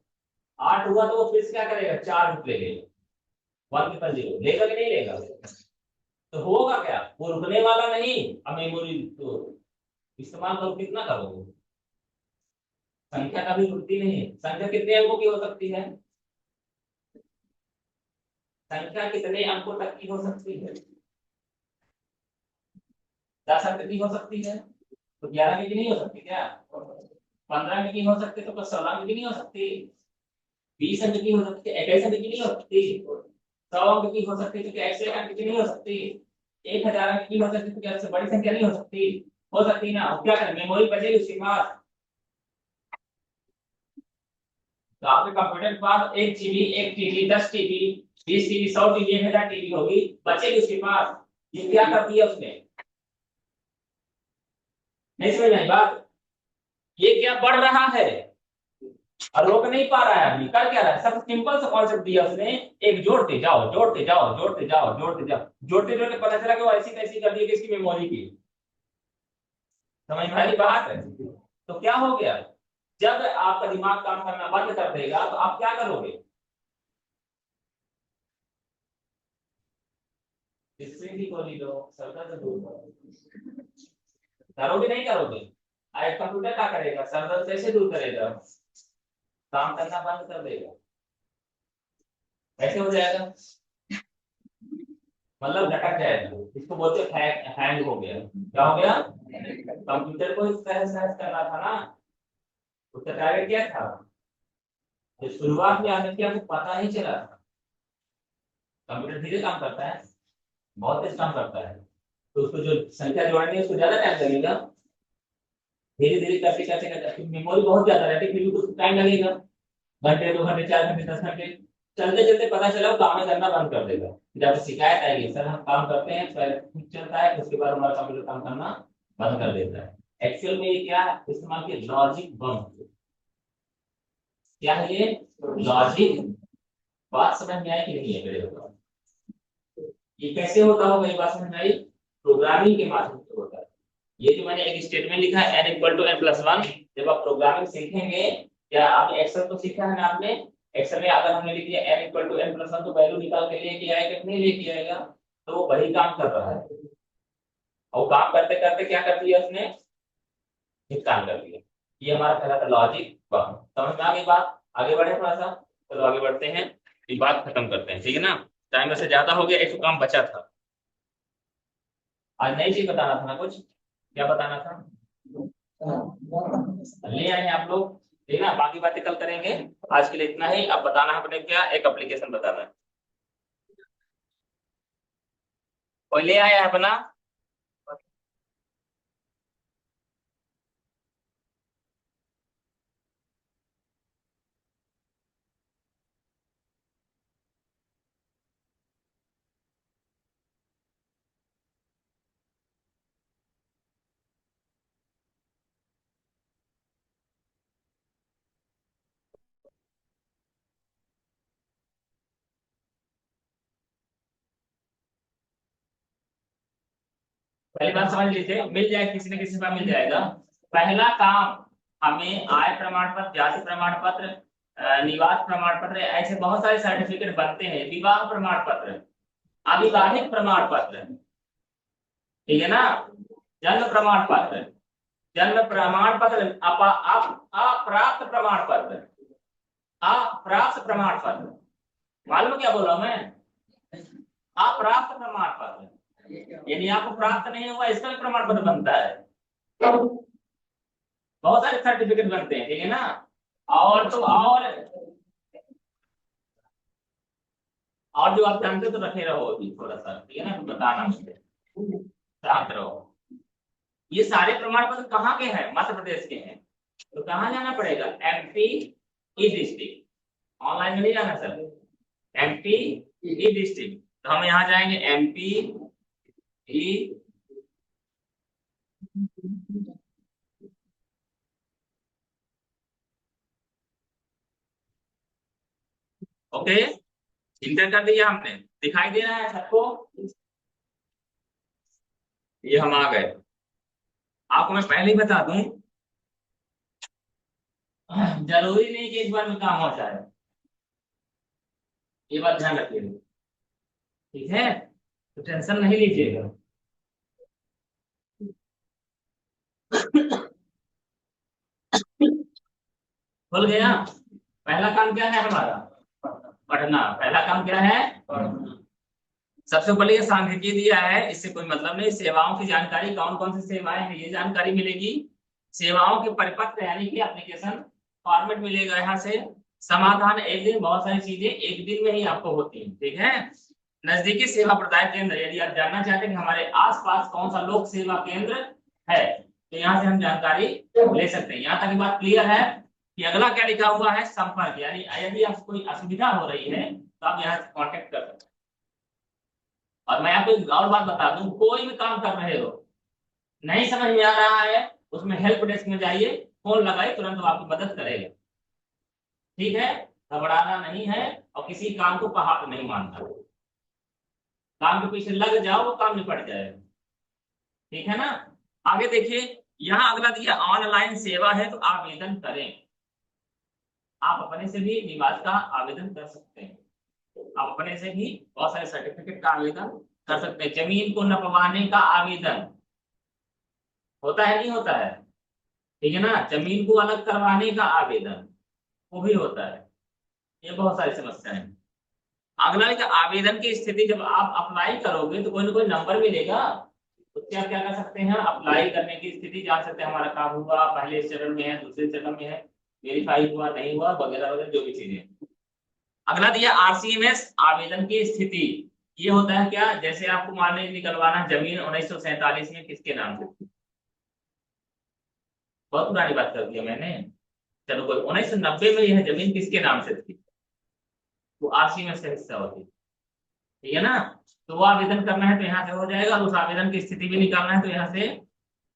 8 हुआ तो वो फिर से क्या करेगा, 4 रुक ले लेगा। 1 0 लेगा कि नहीं लेगा? तो होगा क्या, वो रुकने वाला नहीं। अब मेमोरी तो इस्तेमाल करो, कितना करोगे? संख्या कभी रुकती नहीं है। संख्या कितने अंकों की हो सकती है? संख्या कितने अंकों तक की हो सकती है? 10 अंक की हो सकती है। तो 11 अंक की नहीं हो सकती क्या? 15 अंक की हो सकती तो 16 अंक की नहीं हो सकती? 20 अंक की हो सकती, 21 अंक की नहीं हो सकती? 100 अंक की हो सकती तो क्या 101 अंक की नहीं हो सकती? 1000 अंक की हो सकती तो क्या उससे बड़ी संख्या नहीं हो सकती? हो सकती ना। अब क्या करें, मेमोरी बचेगी उसके पास। तो आपके कंप्यूटर के पास 1 GB 1 TB 10 TB 20 TB 100 TB 1000 TB होगी, बचेगी उसके पास। ये क्या कर दिया उसने? नहीं समझ में आई बात? ये क्या बढ़ रहा है और रोक नहीं पा रहा है। अभी कर क्या रहा है, सब सिंपल सा कॉन्सेप्ट दिया उसने। एक जोड़ते जाओ जोड़ते जाओ जोड़ते जाओ जोड़ते जाओ, जोड़ते जोड़ते पता चला कि वो ऐसी तैसी कर दी कि इसकी मेमोरी की। समझ में आई बात? तो क्या हो गया, जब आपका दिमाग काम करना बंद कर देगा तो आप क्या करोगे? इससे भी गोली लो, सरदर्द दूर करो। करोगे नहीं करोगे? आज कंप्यूटर क्या करेगा, सरदर्द कैसे दूर करेगा? काम करना बंद कर देगा। कैसे हो जाएगा? मतलब लटक जाएगा। इसको बोलते हैं हैंग हो गया। क्या हो गया? कंप्यूटर को इस तरह से करना था ना, उसका टारगेट क्या था? जब शुरुआत में आने की आपको पता नहीं चला। कंप्यूटर धीरे काम करता है, बहुत तेज काम करता है। तो उसको जो संख्या जोड़नी है उसको ज्यादा टाइम लगेगा। धीरे धीरे करते करते करते मेमोरी बहुत ज्यादा रहती है, फिर भी कुछ टाइम लगेगा। घंटे 2 घंटे 4 घंटे 10 घंटे। चलते चलते पता चला वो काम करना बंद कर देगा। जब शिकायत आएगी सर हम काम करते हैं पहले ठीक चलता है, उसके बाद हमारा कंप्यूटर काम करना बंद कर देता है। एक्चुअल में ये क्या इस्तेमाल किया, लॉजिक बम। क्या है ये? लॉजिक। बात समझ में आई कि नहीं है मेरे बताओ? ये कैसे होता होगा, ये बात समझ में आई? प्रोग्रामिंग के माध्यम से होता है। ये जो मैंने एक स्टेटमेंट लिखा है n equal to n plus 1, जब आप प्रोग्रामिंग सीखेंगे, या आपने एक्सेल तो सीखा है ना आपने? एक्सेल में अगर हमने लिख दिया n equal to n plus 1 तो वैल्यू निकाल के लेके आएगा कि नहीं लेके आएगा? तो वो वही काम कर रहा है। और काम करते करते क्या कर दिया उसने, निकाल कर दिया। ये हमारा कहलाता है लॉजिक बम। समझ में आ गई बात? आगे बढ़े थोड़ा सा। चलो आगे बढ़ते हैं, ये बात खत्म करते हैं, ठीक है ना। टाइम वैसे ज्यादा हो गया, एक तो काम बचा था। आज नई चीज बताना था ना कुछ, क्या बताना था? ले आए हैं आप लोग, ठीक है ना। बाकी बातें कल करेंगे। आज के लिए इतना ही। अब बताना है अपने क्या, एक एप्लीकेशन बताना है। कोई ले आया है अपना? पहली बात समझ लीजिए, मिल जाए किसी न किसी का मिल जाएगा। पहला काम, हमें आय प्रमाण पत्र, जाति प्रमाण पत्र, निवास प्रमाण पत्र, ऐसे बहुत सारे सर्टिफिकेट बनते हैं, विवाह प्रमाण पत्र, अविवाहित प्रमाण पत्र, ठीक है ना, जन्म प्रमाण पत्र, जन्म प्रमाण पत्र, अप्राप्त प्रमाण पत्र, अप्राप्त प्रमाण पत्र, मालूम क्या बोला मैं, अप्राप्त प्रमाण पत्र, यानी आपको प्राप्त नहीं हुआ इसका भी प्रमाण पत्र बनता है। बहुत सारे सर्टिफिकेट बनते हैं, ठीक है ना। और तो और जो आप जानते हो तो रखे रहो अभी थोड़ा सा, ठीक है ना, बताना मुझे, शांत रहो। ये सारे प्रमाण पत्र कहाँ के हैं, मध्य प्रदेश के हैं, तो कहाँ जाना पड़ेगा, एमपी ई डिस्ट्रिक्ट, ऑनलाइन में नहीं जाना सर, एमपी ई डिस्ट्रिक्ट, तो हम यहाँ जाएंगे एमपी ई, ओके, इंटर कर दिया हमने, दिखाई दे रहा है सबको, ये हम आ गए। आपको मैं पहले ही बता दूं, जरूरी नहीं कि एक बार में काम हो जाए, ये बात ध्यान रखिएगा, ठीक है, तो टेंशन नहीं लीजिएगा। खुल गया। पहला काम क्या है हमारा, पढ़ना, पहला काम क्या है, पढ़ना। सबसे पहले ये सांख्यिकी दिया है, इससे कोई मतलब नहीं, सेवाओं की जानकारी, कौन कौन सी सेवाएं हैं ये जानकारी मिलेगी, सेवाओं के परिपत्र यानी कि एप्लीकेशन फॉर्मेट मिलेगा यहाँ से, समाधान एक दिन, बहुत सारी चीजें एक दिन में ही आपको होती हैं, ठीक है। नजदीकी सेवा प्रदायक केंद्र, यदि आप जानना चाहते हैं कि हमारे आसपास कौन सा लोक सेवा केंद्र है, तो यहाँ से हम जानकारी ले सकते हैं। यहाँ तक की बात क्लियर है कि अगला क्या लिखा हुआ है, संपर्क, यानी यदि आपको कोई असुविधा हो रही है तो आप यहाँ से कॉन्टेक्ट कर सकते हैं। और मैं आपको एक और बात बता दूं, कोई भी काम कर रहे हो, नहीं समझ में आ रहा है, उसमें हेल्प डेस्क में जाइए, फोन लगाइए, तुरंत वो आपकी मदद करेगा, ठीक है। घबराना नहीं है, और किसी काम को पहाड़ नहीं मानता, काम के पीछे लग जाओ, वो काम निपट जाएगा, ठीक है ना। आगे देखिए, यहाँ अगला दिया ऑनलाइन सेवा है, तो आवेदन करें, आप अपने से भी निवास का आवेदन कर सकते हैं, आप अपने से भी बहुत सारे सर्टिफिकेट का आवेदन कर सकते हैं। जमीन को नपवाने का आवेदन होता है, नहीं होता है, ठीक है ना, जमीन को अलग करवाने का आवेदन वो भी होता है, ये बहुत सारी समस्याएं हैं। अगला है कि आवेदन की स्थिति, जब आप अप्लाई करोगे तो कोई ना कोई नंबर मिलेगा, उससे आप क्या कर सकते हैं, अप्लाई करने की स्थिति जान सकते हैं, हमारा काम हुआ, पहले चरण में है, दूसरे चरण में है, वेरीफाई हुआ नहीं हुआ, वगैरह वगैरह जो भी चीजें। अगला दिया आरसीएमएस आवेदन की स्थिति, ये होता है क्या, जैसे आपको मान लीजिए निकलवाना जमीन 1947 में किसके नाम से थी, बहुत पुरानी बात कर दी है मैंने, चलो कोई 1990 में यह जमीन किसके नाम से थी, वो आरसीएमएस का हिस्सा होती है, ठीक है ना। तो वो आवेदन करना है तो यहाँ से हो जाएगा, और उस आवेदन की स्थिति भी निकालना है तो यहाँ से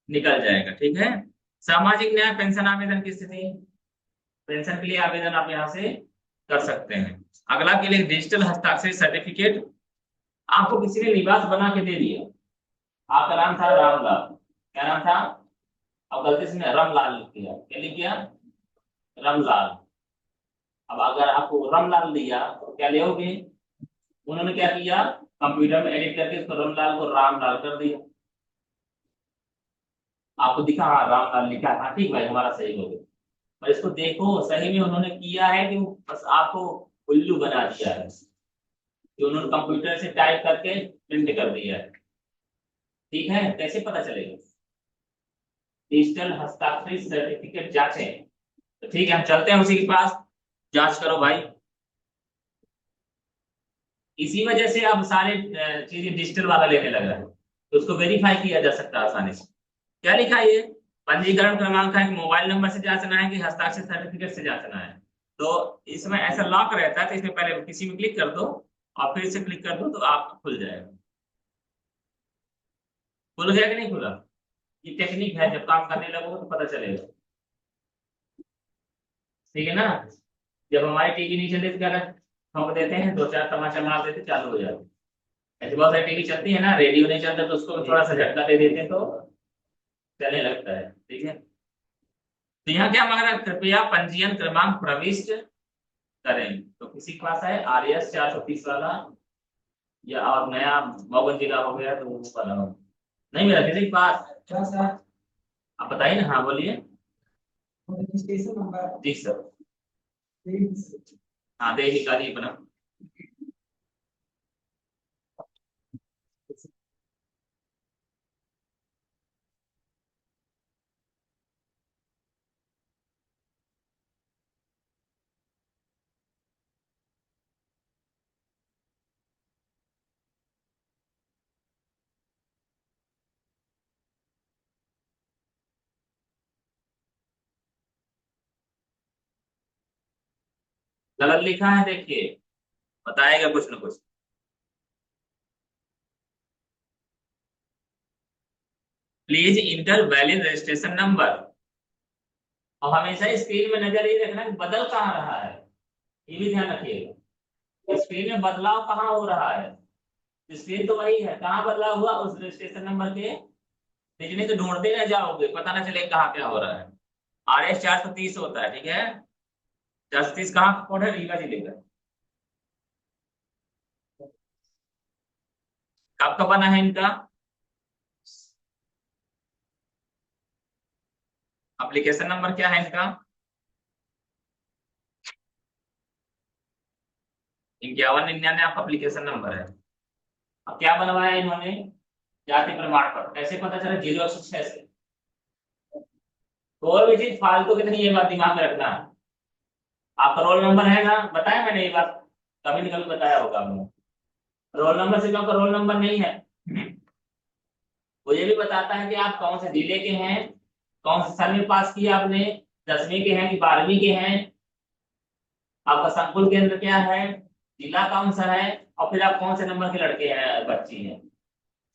निकल जाएगा, ठीक है। सामाजिक न्याय पेंशन आवेदन की स्थिति, पेंशन के लिए आवेदन आप यहाँ से कर सकते हैं। अगला के लिए डिजिटल हस्ताक्षरित सर्टिफिकेट, आपको किसी ने निवास बना के दे दिया, आपका नाम था रामलाल, क्या नाम था, अब गलती से रामलाल लिख दिया, क्या लिख दिया, रामलाल। अब अगर आपको रामलाल दिया तो क्या लोगे, उन्होंने क्या किया, कंप्यूटर में एडिट करके इसको रामलाल को रामलाल कर दिया, आपको दिखा हाँ रामलाल लिखा, हाँ ठीक भाई हमारा सही हो गया, और इसको देखो सही में उन्होंने किया है कि बस आपको उल्लू बना दिया है, कि उन्होंने कंप्यूटर से टाइप करके प्रिंट कर दिया है, ठीक है। कैसे पता चलेगा, डिजिटल हस्ताक्षरित सर्टिफिकेट जांचें, तो ठीक है हम चलते हैं उसी के पास, जांच करो भाई। इसी वजह से अब सारे चीजें डिजिटल वाला लेने लगा है, तो उसको वेरीफाई किया जा सकता है आसानी से। क्या लिखा है ये, पंजीकरण क्रमांक है कि मोबाइल नंबर से जांचना है कि हस्ताक्षर सर्टिफिकेट से जांचना है, तो इसमें ऐसा लॉक रहता है, तो इसमें पहले किसी में क्लिक कर दो और फिर से क्लिक कर दो तो आप खुल जाएगा। खुल गया कि नहीं खुला, ये टेक्निक है, जब काम करने लगोगे तो पता चलेगा, ठीक है ना। जब हमारी टीवी नहीं चलती तो क्या ठोक देते हैं, दो चार तमाचा मार देते, चालू हो जाते, ऐसी बहुत सारी टीवी चलती है ना, रेडियो नहीं चलता तो उसको थोड़ा सा झटका दे देते हैं तो चलने लगता है। ठीक है, तो यहाँ क्या मांग रहा है, कृपया पंजीयन क्रमांक प्रविष्ट करें। तो किसी के पास है RS 430 वाला, या और नया मऊगन जिला हो गया तो वो वाला हो, नहीं मेरा किसी के पास। क्या सर? आप बताइए ना, हाँ बोलिए। रजिस्ट्रेशन नंबर जी सर, हाँ दे निकालिए अपना। गलत लिखा है देखिए, बताएगा कुछ ना कुछ। Please inter valid registration number. और हमेशा स्क्रीन में नजर ये रखना कि बदल कहाँ रहा है, ये भी ध्यान रखिएगा। स्क्रीन में बदलाव कहाँ हो रहा है, स्क्रीन तो वही है, कहाँ बदलाव हुआ उस रजिस्ट्रेशन नंबर के लिखने से ढूंढते रह जाओगे, पता ना चले कहाँ क्या हो रहा है। RS 430 होता है, ठीक है। 430 कहाँ का कोड है, रीवा जिले का। कब का बना है इनका एप्लीकेशन नंबर, क्या है इनका? 5199 आपका एप्लीकेशन नंबर है। अब क्या बनवाया इन्होंने, जाति प्रमाण पत्र। कैसे पता चला, 0 से 6 से। कोई भी चीज फालतू की नहीं, ये बात दिमाग में रखना है। आपका रोल नंबर है ना, बताया मैंने ये बात, कभी न कभी बताया होगा आपने। रोल नंबर से क्यों, रोल नंबर नहीं है, वो ये भी बताता है कि आप कौन से जिले के हैं, कौन से साल में पास किया आपने, 10वीं के हैं कि 12वीं के हैं, आपका संकुल केंद्र क्या है, जिला कौन सा है, और फिर आप कौन से नंबर के लड़के हैं बच्ची हैं,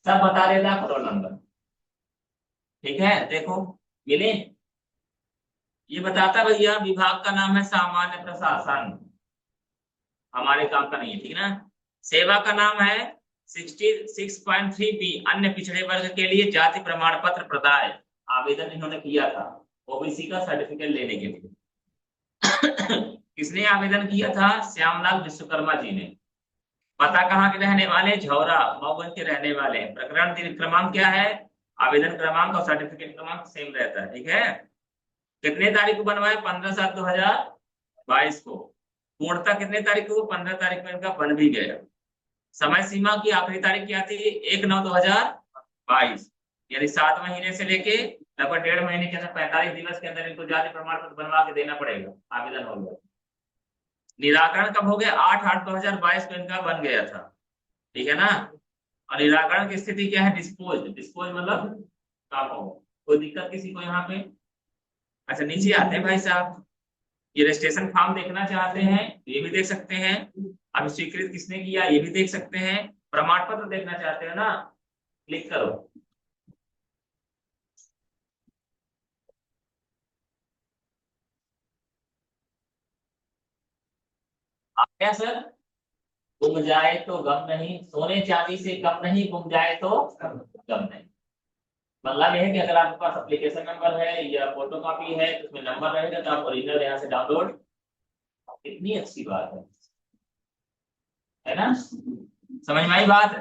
सब बता देता है रोल नंबर। ठीक है, देखो मिले, ये बताता है भैया विभाग का नाम है सामान्य प्रशासन, हमारे काम का नहीं है, ठीक है ना। सेवा का नाम है 66.3B अन्य पिछड़े वर्ग के लिए जाति प्रमाण पत्र प्रदाय। आवेदन इन्होंने किया था OBC का सर्टिफिकेट लेने के लिए। किसने आवेदन किया था, श्यामलाल विश्वकर्मा जी ने। पता कहाँ के रहने वाले, झौरा मऊगंज के रहने वाले। प्रकरण क्रमांक क्या है, आवेदन क्रमांक और सर्टिफिकेट क्रमांक सेम रहता है, ठीक है। कितने तारीख को बनवाए, 15/7/2022 को। पूर्णता कितने तारीख को, 15 तारीख को इनका बन भी गया। समय सीमा की आखिरी तारीख क्या थी, 1/9/2022, यानी 7 महीने से लेके लगभग 1.5 महीने के अंदर 45 दिवस के अंदर इनको जाति प्रमाण पत्र बनवा के देना पड़ेगा, आवेदन हो गया। निराकरण कब हो गया, 8/8/2022 को इनका बन गया था, ठीक है ना। और निराकरण की स्थिति क्या है, डिस्पोज, डिस्पोज मतलब काम हो, कोई दिक्कत किसी को यहाँ पे। अच्छा नीचे आते हैं भाई साहब, ये रजिस्ट्रेशन फॉर्म देखना चाहते हैं ये भी देख सकते हैं, अब स्वीकृत किसने किया ये भी देख सकते हैं, प्रमाण पत्र देखना चाहते हो ना, क्लिक करो। आ गया सर। गुम जाए तो गम नहीं, सोने चांदी से कम नहीं, गुम जाए तो गम नहीं। मतलब यह है कि अगर आपके पास एप्लीकेशन नंबर है या फोटो कॉपी है तो उसमें नंबर रहेगा तो आप ओरिजिनल यहाँ से डाउनलोड, कितनी अच्छी बात है ना, समझ में आई बात।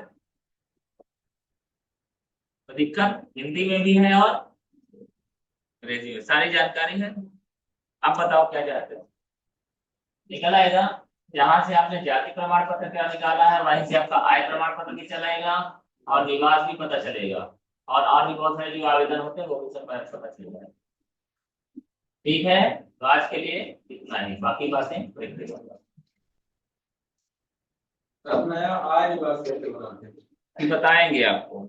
तो दिक्कत हिंदी में भी है और अंग्रेजी में, सारी जानकारी है। अब बताओ क्या चाहते हो, निकल आएगा। जहां से आपने जाति प्रमाण पत्र क्या निकाला है वहीं से आपका आय प्रमाण पत्र भी चलाएगा और निवास भी पता चलेगा, और भी बहुत सारे जो आवेदन होते हैं वो भी सब पता चलेगा। ठीक है, तो आज के लिए इतना ही, बाकी बातें देख लेंगे। अब नया आज बात करके बनाते हैं, बताएंगे आपको।